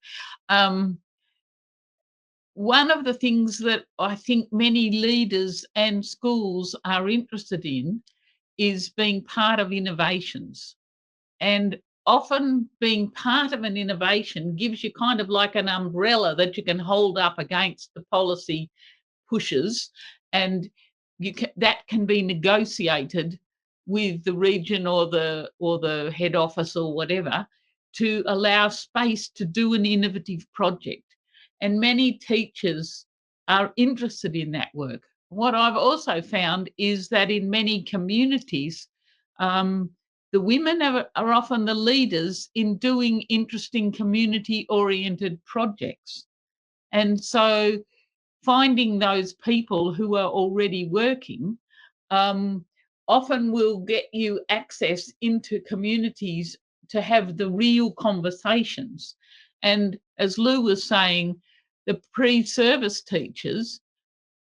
One of the things that I think many leaders and schools are interested in is being part of innovations. And often being part of an innovation gives you kind of like an umbrella that you can hold up against the policy pushes, and that can be negotiated with the region or the head office or whatever to allow space to do an innovative project. And many teachers are interested in that work. What I've also found is that in many communities, the women are often the leaders in doing interesting community-oriented projects. And so finding those people who are already working often will get you access into communities to have the real conversations. And as Lou was saying, the pre-service teachers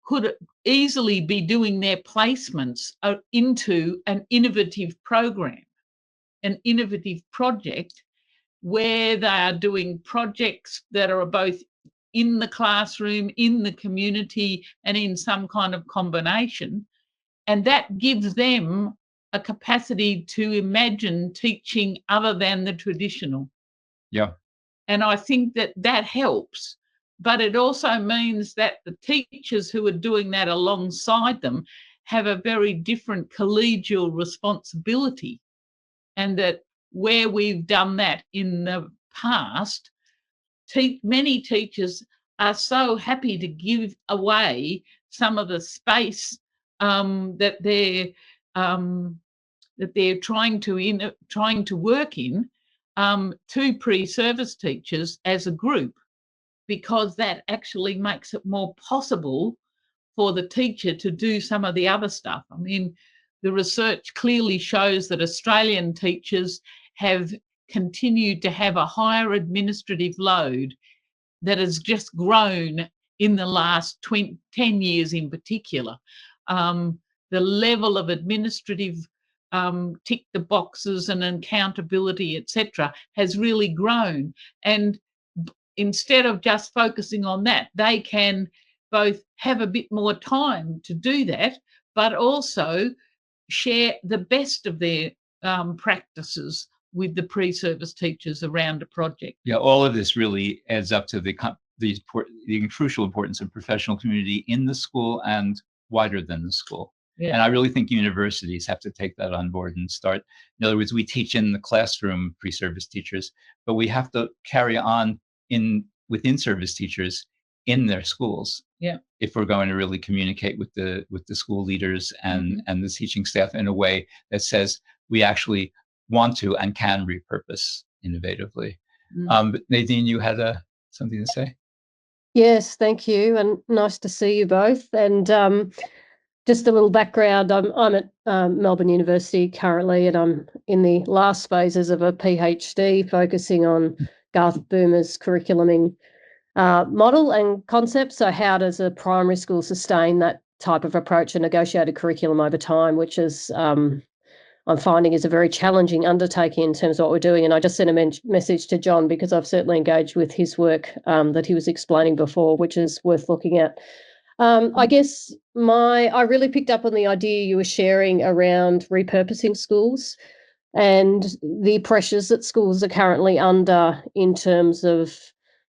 could easily be doing their placements into an innovative program, an innovative project where they are doing projects that are both in the classroom, in the community, and in some kind of combination. And that gives them a capacity to imagine teaching other than the traditional. Yeah. And I think that that helps. But it also means that the teachers who are doing that alongside them have a very different collegial responsibility. And that where we've done that in the past, many teachers are so happy to give away some of the space that they're trying to work in to pre-service teachers as a group, because that actually makes it more possible for the teacher to do some of the other stuff. I mean, the research clearly shows that Australian teachers have continued to have a higher administrative load that has just grown in the last 10 years in particular. The level of administrative tick the boxes and accountability, etc., has really grown. And instead of just focusing on that, they can both have a bit more time to do that, but also share the best of their practices with the pre-service teachers around a project. Yeah, all of this really adds up to the crucial importance of professional community in the school and wider than the school. Yeah. And I really think universities have to take that on board and start. In other words, we teach in the classroom pre-service teachers, but we have to carry on with in-service teachers in their schools. Yeah. If we're going to really communicate with the school leaders and the teaching staff in a way that says we actually want to and can repurpose innovatively. But Nadine, you had something to say? Yes, thank you, and nice to see you both. And just a little background, I'm at Melbourne University currently, and I'm in the last phases of a PhD focusing on Garth Boomer's curriculuming model and concept. So how does a primary school sustain that type of approach and negotiated curriculum over time, which is I'm finding is a very challenging undertaking in terms of what we're doing. And I just sent a message to John because I've certainly engaged with his work that he was explaining before, which is worth looking at. I guess I really picked up on the idea you were sharing around repurposing schools and the pressures that schools are currently under in terms of,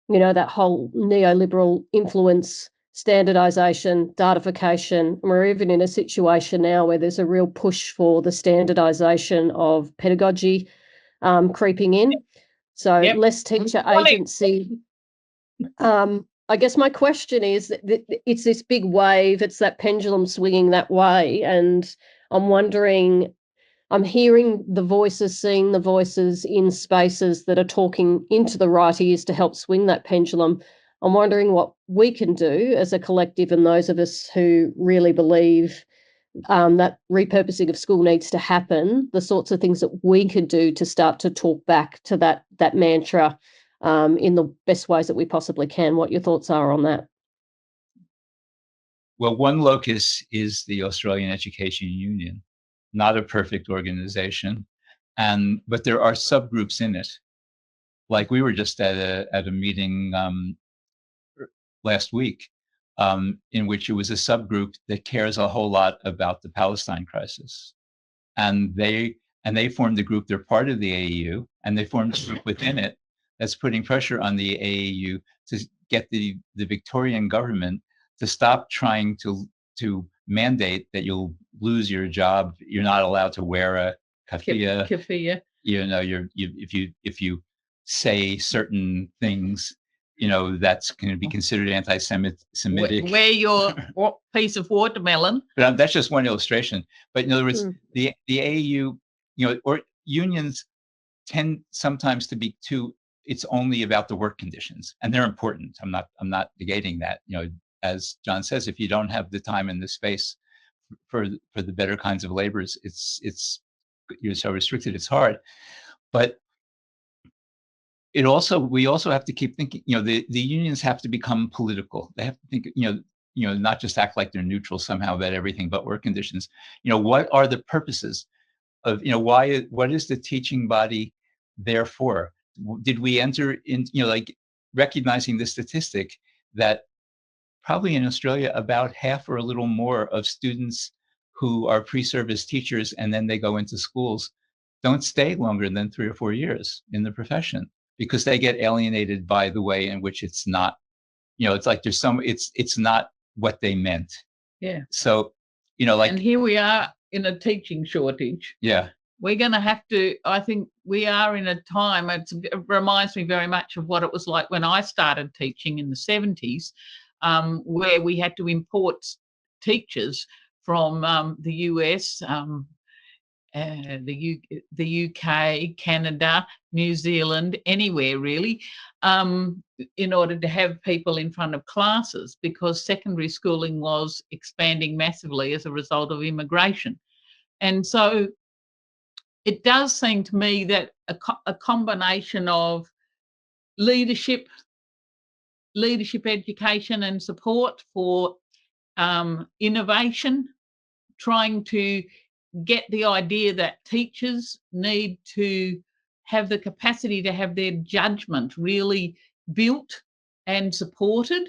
that whole neoliberal influence, standardization, datification. We're even in a situation now where there's a real push for the standardization of pedagogy creeping in. So less teacher agency. I guess my question is that it's this big wave, it's that pendulum swinging that way. And I'm wondering, I'm hearing the voices, seeing the voices in spaces that are talking into the right ears to help swing that pendulum. I'm wondering what we can do as a collective and those of us who really believe that repurposing of school needs to happen, the sorts of things that we can do to start to talk back to that mantra in the best ways that we possibly can. What your thoughts are on that? Well, one locus is the Australian Education Union, not a perfect organization, but there are subgroups in it. Like we were just at a meeting last week, in which it was a subgroup that cares a whole lot about the Palestine crisis, and they formed a group. They're part of the AAU, and they formed a group within it that's putting pressure on the AAU to get the Victorian government to stop trying to mandate that you'll lose your job. You're not allowed to wear a keffiyeh. Keffiyeh. You know, if you say certain things, you know, that's going to be considered anti-Semitic. Wear your piece of watermelon. But that's just one illustration. But in other words, the AAU, you know, or unions tend sometimes to be too. It's only about the work conditions, and they're important. I'm not negating that. You know, as John says, if you don't have the time and the space for the better kinds of labors, it's you're so restricted. It's hard, but we also have to keep thinking. You know, the unions have to become political. They have to think. You know, not just act like they're neutral somehow about everything but work conditions. You know, what are the purposes of, you know, what is the teaching body there for? Did we enter in, you know, like recognizing the statistic that probably in Australia about half or a little more of students who are pre-service teachers and then they go into schools don't stay longer than 3 or 4 years in the profession because they get alienated by the way in which it's not, you know, it's like there's it's not what they meant. Yeah. So, you know, like, and here we are in a teaching shortage. Yeah. We're going to have to, I think we are in a time, it reminds me very much of what it was like when I started teaching in the 70s, where we had to import teachers from the US, the UK, Canada, New Zealand, anywhere really, in order to have people in front of classes, because secondary schooling was expanding massively as a result of immigration. And so it does seem to me that a combination of leadership education and support for innovation, trying to get the idea that teachers need to have the capacity to have their judgment really built and supported.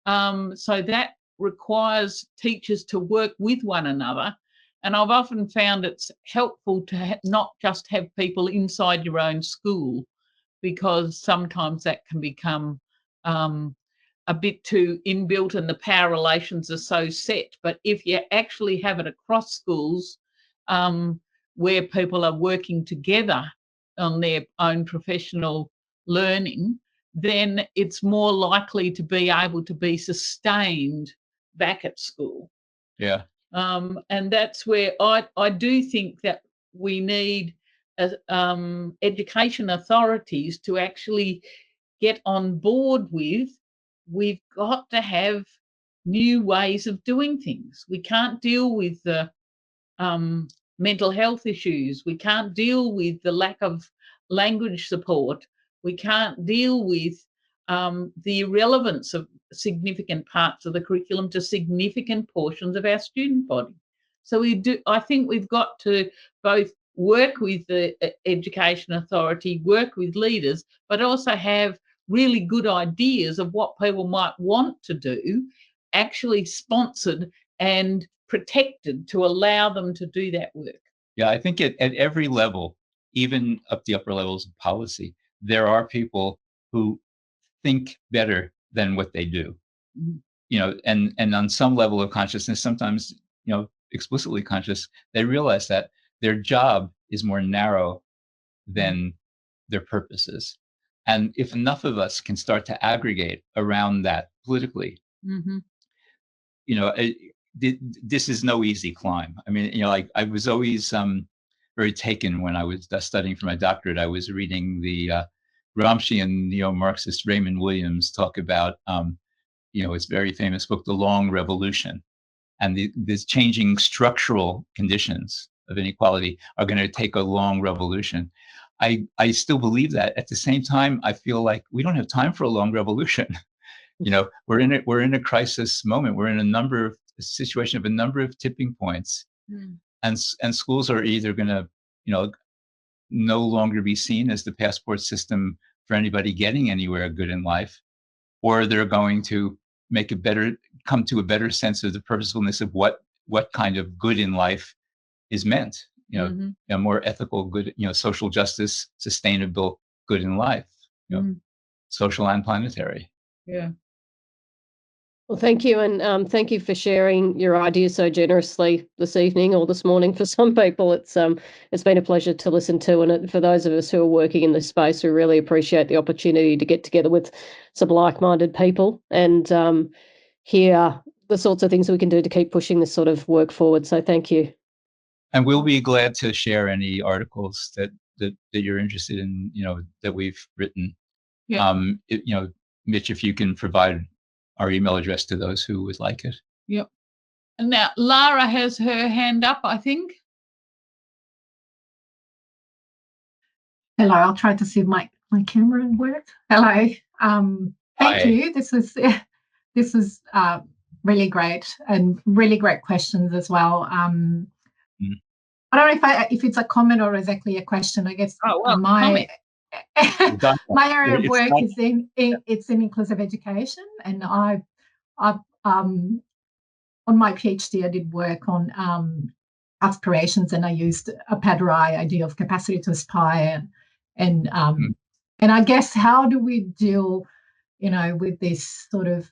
So that requires teachers to work with one another. And I've often found it's helpful to not just have people inside your own school, because sometimes that can become a bit too inbuilt and the power relations are so set. But if you actually have it across schools, where people are working together on their own professional learning, then it's more likely to be able to be sustained back at school. Yeah. And that's where I do think that we need education authorities to actually get on board with, we've got to have new ways of doing things. We can't deal with the mental health issues. We can't deal with the lack of language support. We can't deal with the irrelevance of significant parts of the curriculum to significant portions of our student body. So I think we've got to both work with the education authority, work with leaders, but also have really good ideas of what people might want to do, actually sponsored and protected to allow them to do that work. Yeah, I think at every level, even up the upper levels of policy, there are people who think better than what they do. Mm-hmm. You know, and on some level of consciousness, sometimes, you know, explicitly conscious, they realize that their job is more narrow than their purposes. And if enough of us can start to aggregate around that politically, mm-hmm. you know, this is no easy climb. I mean, you know, like I was always very taken when I was studying for my doctorate. I was reading the Gramscian neo-Marxist Raymond Williams talk about, you know, his very famous book, The Long Revolution, and these changing structural conditions of inequality are going to take a long revolution. I still believe that. At the same time, I feel like we don't have time for a long revolution. You know, we're in a crisis moment. We're in a situation of a number of tipping points, and schools are either going to, you know, no longer be seen as the passport system for anybody getting anywhere good in life, or they're going to come to a better sense of the purposefulness of what kind of good in life is meant. A more ethical good, social justice, sustainable good in life, social and planetary. Yeah. Well, thank you, and thank you for sharing your ideas so generously this evening or this morning. For some people, it's been a pleasure to listen to, and for those of us who are working in this space, we really appreciate the opportunity to get together with some like-minded people and hear the sorts of things we can do to keep pushing this sort of work forward. So, thank you. And we'll be glad to share any articles that you're interested in, that we've written. Yeah. Mitch, if you can provide our email address to those who would like it. Yep. And now Lara has her hand up, I think. Hello, I'll try to see if my camera works. Hello. Thank you. This is really great and really great questions as well. I don't know if it's a comment or exactly a question. I guess my area of work is in inclusive education, and I've on my PhD I did work on aspirations, and I used a Padrai idea of capacity to aspire, and I guess how do we deal, with this sort of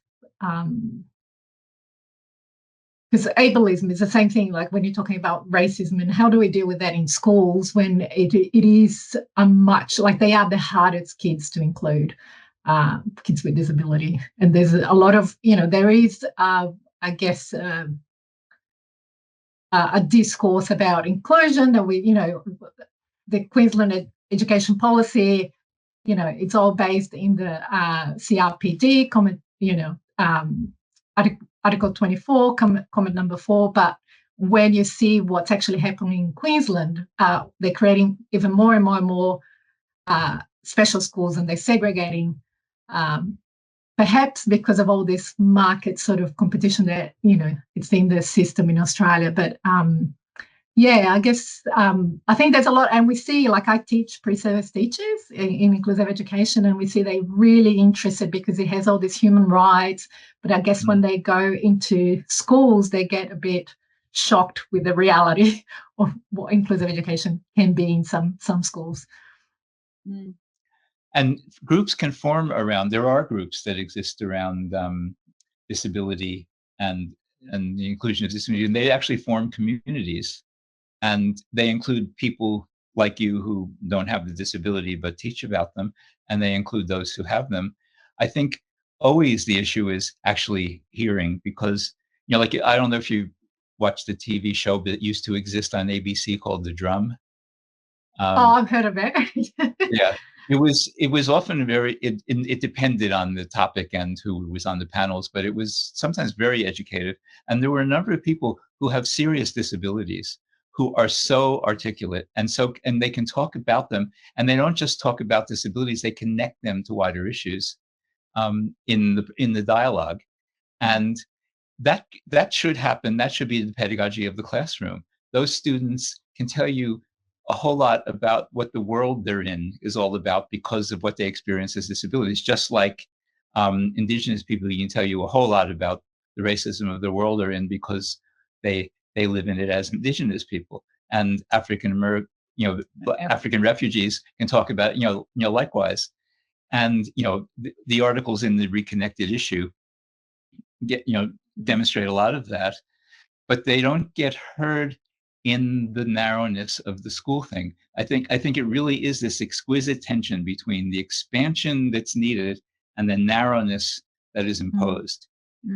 because ableism is the same thing, like when you're talking about racism, and how do we deal with that in schools when it is a much, like they are the hardest kids to include, kids with disability. And there's a lot of, there is, I guess, a discourse about inclusion that we, the Queensland education policy, it's all based in the CRPD, Article 24, comment number 4, but when you see what's actually happening in Queensland, they're creating even more and more and more special schools, and they're segregating, perhaps because of all this market sort of competition that, it's in the system in Australia. But I guess I think there's a lot, and we see, like I teach pre-service teachers in inclusive education, and we see they're really interested because it has all these human rights. But I guess when they go into schools, they get a bit shocked with the reality of what inclusive education can be in some schools. And groups can form around, there are groups that exist around disability and the inclusion of disability, and they actually form communities. And they include people like you who don't have the disability but teach about them, and they include those who have them. I think always the issue is actually hearing, because, like, I don't know if you watched the TV show that used to exist on ABC called The Drum. I've heard of it. Yeah, it was often it depended on the topic and who was on the panels, but it was sometimes very educated. And there were a number of people who have serious disabilities who are so articulate and they can talk about them, and they don't just talk about disabilities, they connect them to wider issues in the dialogue. And that should happen. That should be the pedagogy of the classroom. Those students can tell you a whole lot about what the world they're in is all about because of what they experience as disabilities. Just like Indigenous people, you can tell you a whole lot about the racism of the world they're in because they live in it as Indigenous people. And African American, African refugees can talk about, likewise. And the articles in the Reconnected issue demonstrate a lot of that, but they don't get heard in the narrowness of the school thing. I think it really is this exquisite tension between the expansion that's needed and the narrowness that is imposed.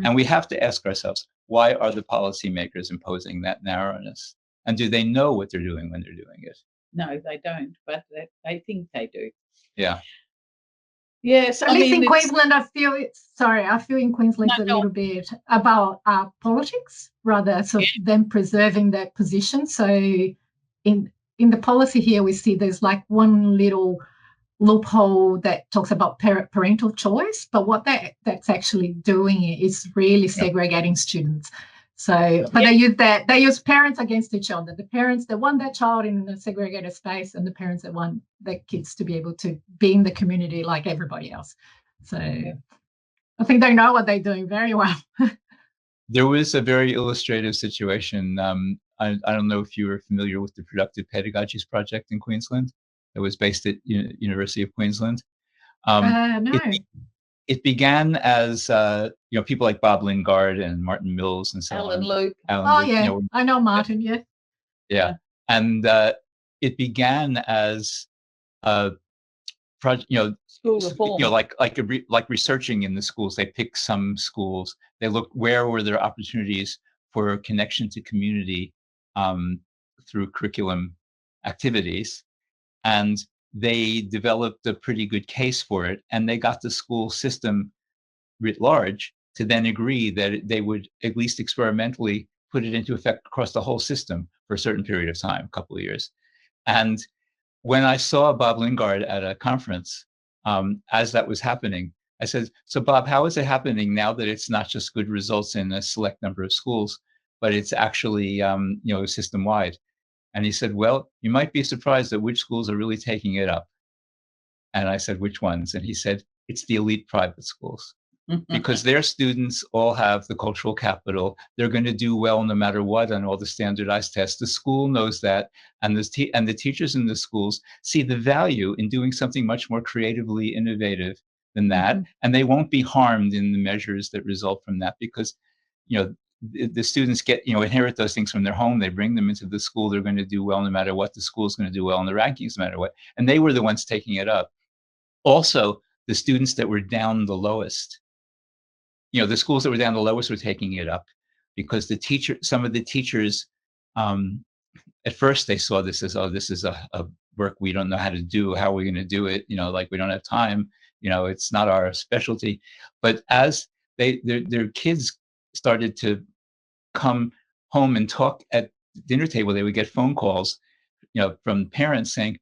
And we have to ask ourselves, why are the policymakers imposing that narrowness? And do they know what they're doing when they're doing it? No, they don't, but they think they do. Yeah. Yes, at least in Queensland, I feel in Queensland a little bit about politics rather, so them preserving their position. So in the policy here, we see there's like one little loophole that talks about parental choice, but what that's actually doing is really segregating students. So, but they use parents against each other. The parents that want that child in a segregated space, and the parents that want their kids to be able to be in the community like everybody else. So, I think they know what they're doing very well. There was a very illustrative situation. I don't know if you are familiar with the Productive Pedagogies Project in Queensland. It was based at University of Queensland. No. It began as people like Bob Lingard and Martin Mills and so Alan on. Luke. Oh yeah, I know Martin. Yeah, and it began as a project. School reform. Like researching in the schools. They picked some schools. They looked where were there opportunities for connection to community through curriculum activities, and they developed a pretty good case for it, and they got the school system writ large to then agree that they would at least experimentally put it into effect across the whole system for a certain period of time, a couple of years. And when I saw Bob Lingard at a conference, as that was happening, I said, so Bob, how is it happening now that it's not just good results in a select number of schools, but it's actually system-wide? And he said, well, you might be surprised at which schools are really taking it up. And I said, which ones? And he said, it's the elite private schools, because their students all have the cultural capital. They're going to do well no matter what on all the standardized tests. The school knows that, and the teachers in the schools see the value in doing something much more creatively innovative than that, and they won't be harmed in the measures that result from that, because the students inherit those things from their home. They bring them into the school. They're going to do well no matter what. The school's going to do well in the rankings no matter what. And they were the ones taking it up. Also, the students that were down the lowest, the schools that were down the lowest were taking it up, because some of the teachers, at first they saw this as, this is a work we don't know how to do. How are we going to do it? Like we don't have time. It's not our specialty. But as their kids started to come home and talk at the dinner table, they would get phone calls, from parents saying,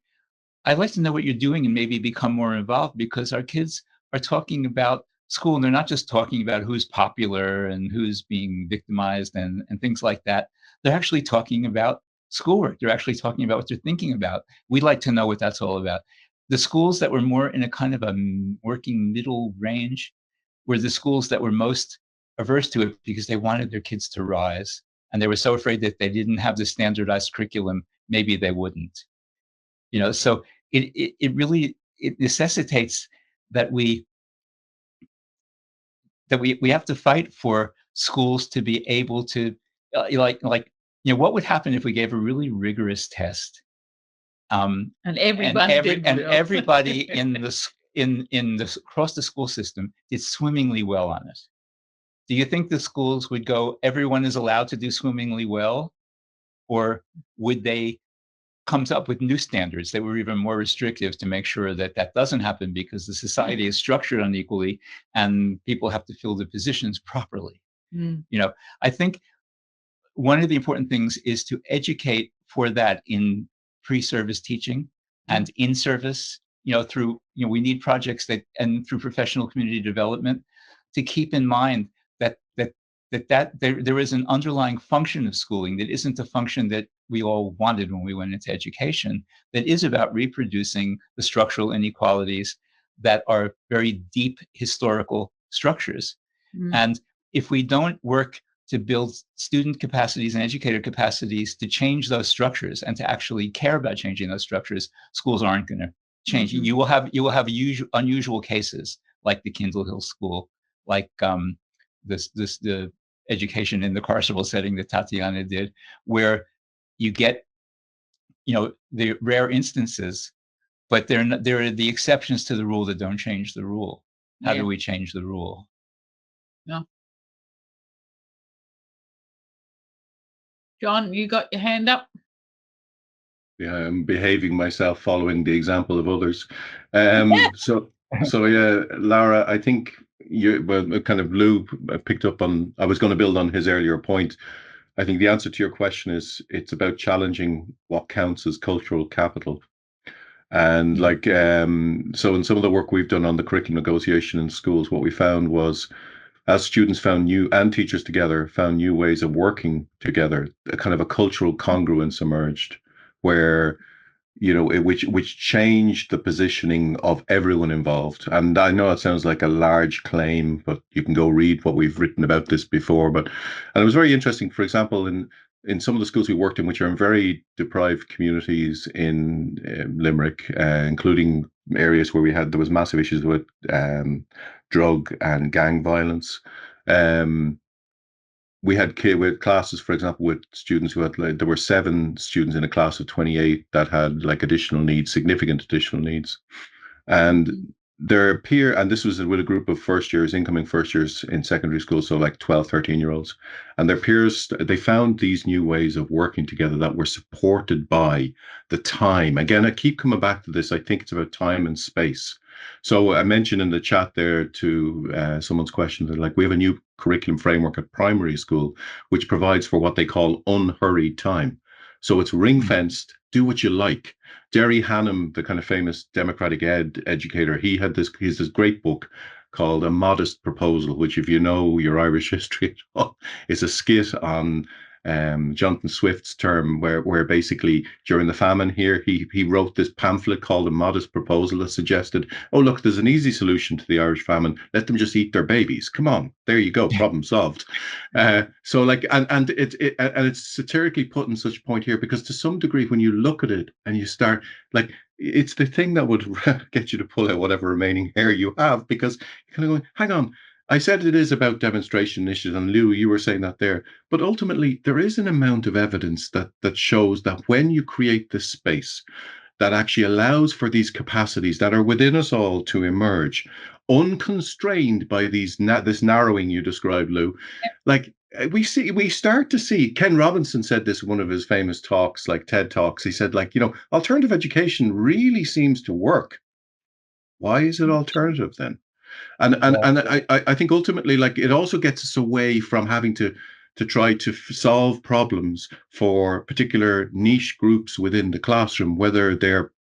I'd like to know what you're doing and maybe become more involved, because our kids are talking about school, and they're not just talking about who's popular and who's being victimized and things like that. They're actually talking about schoolwork. They're actually talking about what they're thinking about. We'd like to know what that's all about. The schools that were more in a kind of a working middle range were the schools that were most averse to it, because they wanted their kids to rise, and they were so afraid that they didn't have the standardized curriculum, maybe they wouldn't. So it really necessitates that we have to fight for schools to be able to what would happen if we gave a really rigorous test, and everybody across the school system did swimmingly well on it? Do you think the schools would go, everyone is allowed to do swimmingly well? Or would they come up with new standards that were even more restrictive to make sure that that doesn't happen, because the society is structured unequally and people have to fill the positions properly? I think one of the important things is to educate for that in pre-service teaching and in service, through, we need projects and through professional community development, to keep in mind that there is an underlying function of schooling that isn't a function that we all wanted when we went into education, that is about reproducing the structural inequalities that are very deep historical structures. And if we don't work to build student capacities and educator capacities to change those structures and to actually care about changing those structures, schools aren't going to change. You will have unusual cases like the Kindle Hill School, like the education in the carceral setting that Tatiana did, where you get, the rare instances, but there are the exceptions to the rule that don't change the rule. How do we change the rule? Yeah. John, you got your hand up? Yeah, I'm behaving myself, following the example of others. So yeah, Lara, I think kind of Lou picked up on, I was going to build on his earlier point. I think the answer to your question is, it's about challenging what counts as cultural capital. And so in some of the work we've done on the curriculum negotiation in schools, what we found was as students found new, and teachers together found new ways of working together, a kind of a cultural congruence emerged where, which changed the positioning of everyone involved. And I know it sounds like a large claim, but you can go read what we've written about this before. And it was very interesting, for example, in some of the schools we worked in, which are in very deprived communities in Limerick, including areas where there was massive issues with drug and gang violence. We had classes, for example, with students who had, there were 7 students in a class of 28 that had additional needs, significant additional needs. And their peer, and this was with a group of incoming first years in secondary school, so 12, 13-year-olds. And their peers, they found these new ways of working together that were supported by the time. Again, I keep coming back to this. I think it's about time and space. So I mentioned in the chat there to someone's question that we have a new curriculum framework at primary school, which provides for what they call unhurried time. So it's ring fenced, do what you like. Jerry Hannum, the kind of famous democratic educator, he had this great book called A Modest Proposal, which, if you know your Irish history at all, is a skit on Jonathan Swift's term, where basically during the famine here, he wrote this pamphlet called A Modest Proposal that suggested, oh, look, there's an easy solution to the Irish famine. Let them just eat their babies. Come on, there you go, problem solved. And it's satirically put in such a point here, because to some degree, when you look at it and you start, it's the thing that would get you to pull out whatever remaining hair you have, because you're kind of going, hang on, I said it is about demonstration initiatives, and Lou, you were saying that there. But ultimately, there is an amount of evidence that shows that when you create this space that actually allows for these capacities that are within us all to emerge, unconstrained by this narrowing you described, Lou, we start to see. Ken Robinson said this in one of his famous talks, TED Talks. He said, alternative education really seems to work. Why is it alternative then? And I think ultimately, it also gets us away from having to try to solve problems for particular niche groups within the classroom, whether they're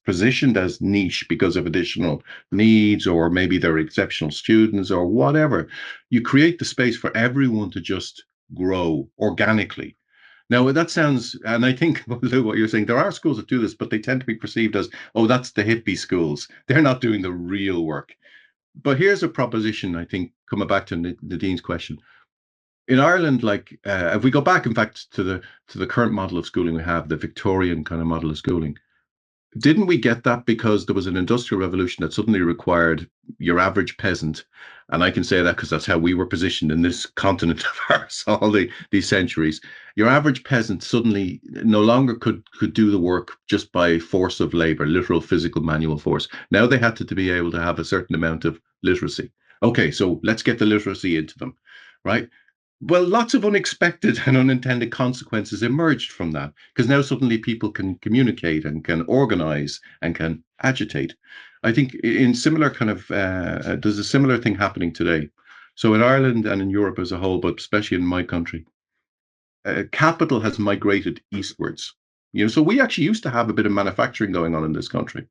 positioned as niche because of additional needs, or maybe they're exceptional students or whatever. You create the space for everyone to just grow organically. Now, that sounds, and I think, Lou, what you're saying, there are schools that do this, but they tend to be perceived as, oh, that's the hippie schools. They're not doing the real work. But here's a proposition, I think, coming back to Nadine's question. In Ireland, if we go back, in fact, to the current model of schooling we have, the Victorian kind of model of schooling, didn't we get that because there was an industrial revolution that suddenly required your average peasant? And I can say that because that's how we were positioned in this continent of ours all these centuries. Your average peasant suddenly no longer could do the work just by force of labor, literal physical manual force. Now they had to be able to have a certain amount of literacy. Okay, so let's get the literacy into them, right? Well, lots of unexpected and unintended consequences emerged from that, because now suddenly people can communicate and can organize and can agitate. I think in similar kind of, there's a similar thing happening today. So in Ireland and in Europe as a whole, but especially in my country, capital has migrated eastwards. So we actually used to have a bit of manufacturing going on in this country.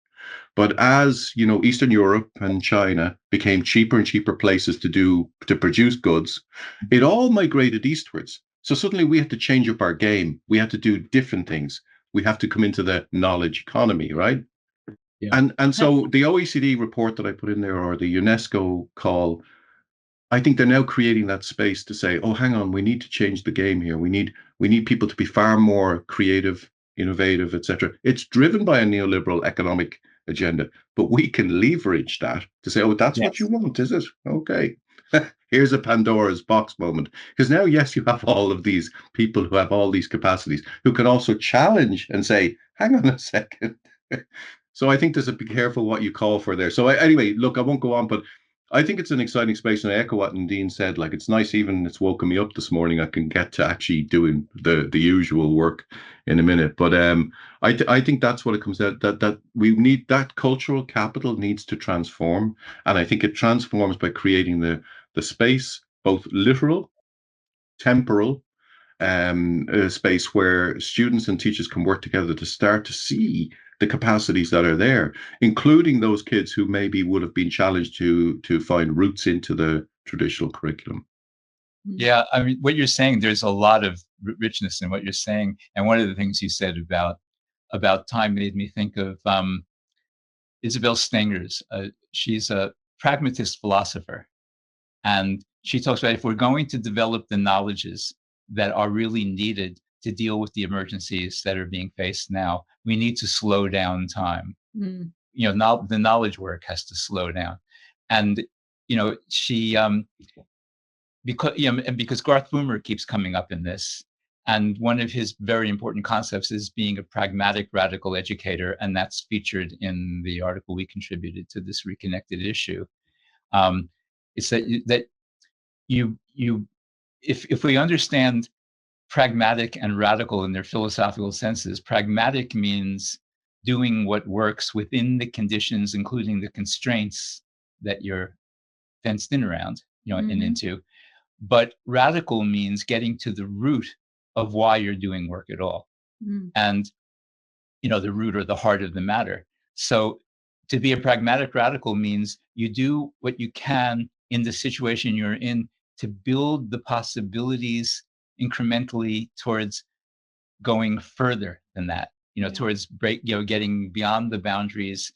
But as Eastern Europe and China became cheaper and cheaper places to produce goods, it all migrated eastwards. So suddenly we had to change up our game. We had to do different things. We have to come into the knowledge economy, right? Yeah. And so the OECD report that I put in there, or the UNESCO call, I think they're now creating that space to say, oh, hang on, we need to change the game here. We need people to be far more creative, innovative, etc. It's driven by a neoliberal economic agenda, but we can leverage that to say, oh, that's what you want, is it? Okay. Here's a Pandora's box moment. Because now, yes, you have all of these people who have all these capacities who can also challenge and say, hang on a second. So I think there's a be careful what you call for there. So anyway, look, I won't go on, but I think it's an exciting space, and I echo what Nadine said. It's nice, even it's woken me up this morning. I can get to actually doing the usual work in a minute. But I think that's what it comes out, that we need, that cultural capital needs to transform, and I think it transforms by creating the space, both literal, temporal, space where students and teachers can work together to start to see the capacities that are there, including those kids who maybe would have been challenged to find routes into the traditional curriculum. Yeah, I mean, what you're saying, there's a lot of richness in what you're saying. And one of the things you said about time made me think of Isabel Stengers. She's a pragmatist philosopher. And she talks about if we're going to develop the knowledges that are really needed to deal with the emergencies that are being faced now, we need to slow down time. Mm. You know, now the knowledge work has to slow down. And, you know, she, because Garth Boomer keeps coming up in this. And one of his very important concepts is being a pragmatic radical educator. And that's featured in the article we contributed to this Reconnected issue. It's that if we understand pragmatic and radical in their philosophical senses, pragmatic means doing what works within the conditions, including the constraints that you're fenced in around, you know, and into. But radical means getting to the root of why you're doing work at all. And, you know, the root or the heart of the matter. So to be a pragmatic radical means you do what you can in the situation you're in to build the possibilities incrementally towards going further than that, you know, towards getting beyond the boundaries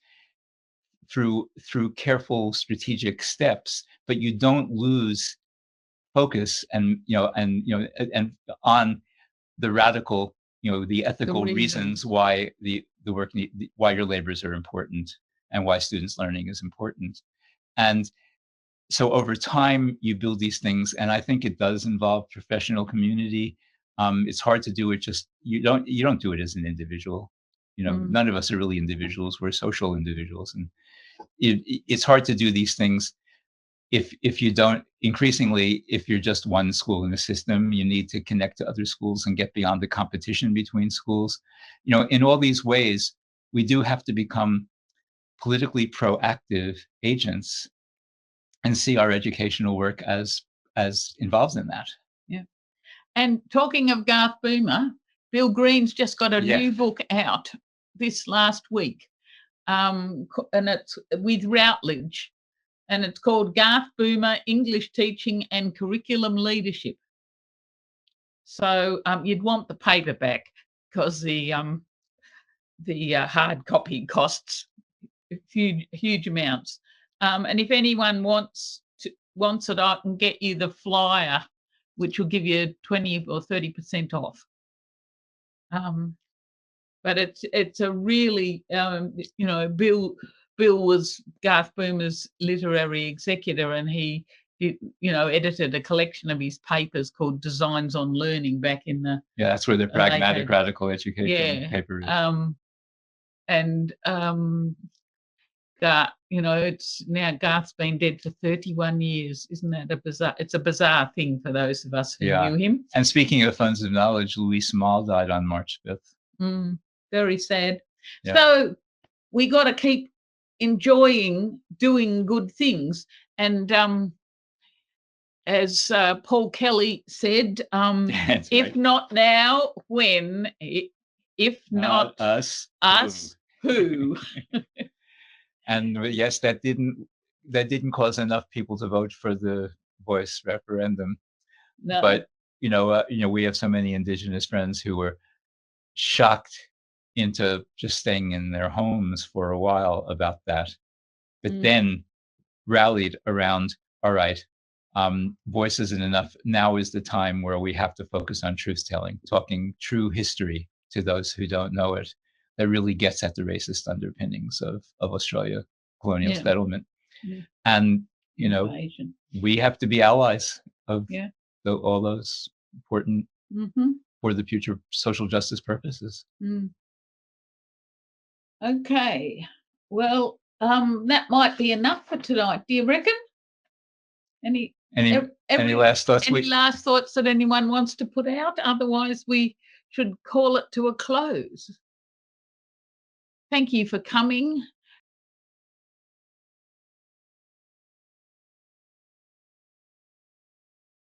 through careful strategic steps, but you don't lose focus and on the radical, you know, the ethical reasons why the work why your labors are important and why students learning is important. And so over time you build these things, and I think it does involve professional community. It's hard to do it just you don't do it as an individual. You know, none of us are really individuals. We're social individuals, and it's hard to do these things if you don't. Increasingly, if you're just one school in the system, you need to connect to other schools and get beyond the competition between schools. You know, in all these ways, we do have to become politically proactive agents and see our educational work as involved in that. Yeah. And talking of Garth Boomer, Bill Green's just got a new book out this last week, and it's with Routledge, and it's called Garth Boomer, English Teaching and Curriculum Leadership. So you'd want the paperback because the hard copy costs huge amounts. And if anyone wants it, I can get you the flyer, which will give you 20 or 30% off. But it's a really, you know, Bill was Garth Boomer's literary executor, and he did, you know, edited a collection of his papers called Designs on Learning back in the that's where the pragmatic radical education paper is. You know, it's now Garth's been dead for 31 years. Isn't that a bizarre? It's a bizarre thing for those of us who knew him. And speaking of funds of knowledge, Louise Malle died on March 5th. Very sad. Yeah. So we got to keep enjoying doing good things. And as Paul Kelly said, if not now, when? If not us, who? And yes, that didn't cause enough people to vote for the voice referendum. No. But you know, we have so many Indigenous friends who were shocked into just staying in their homes for a while about that, but then rallied around, all right, voice isn't enough. Now is the time where we have to focus on truth telling, talking true history to those who don't know it. That really gets at the racist underpinnings of Australia colonial settlement. And, you know, we have to be allies of all those important for the future social justice purposes. Okay. Well, that might be enough for tonight. Do you reckon? Any last thoughts? Any last thoughts that anyone wants to put out? Otherwise, we should call it to a close. Thank you for coming.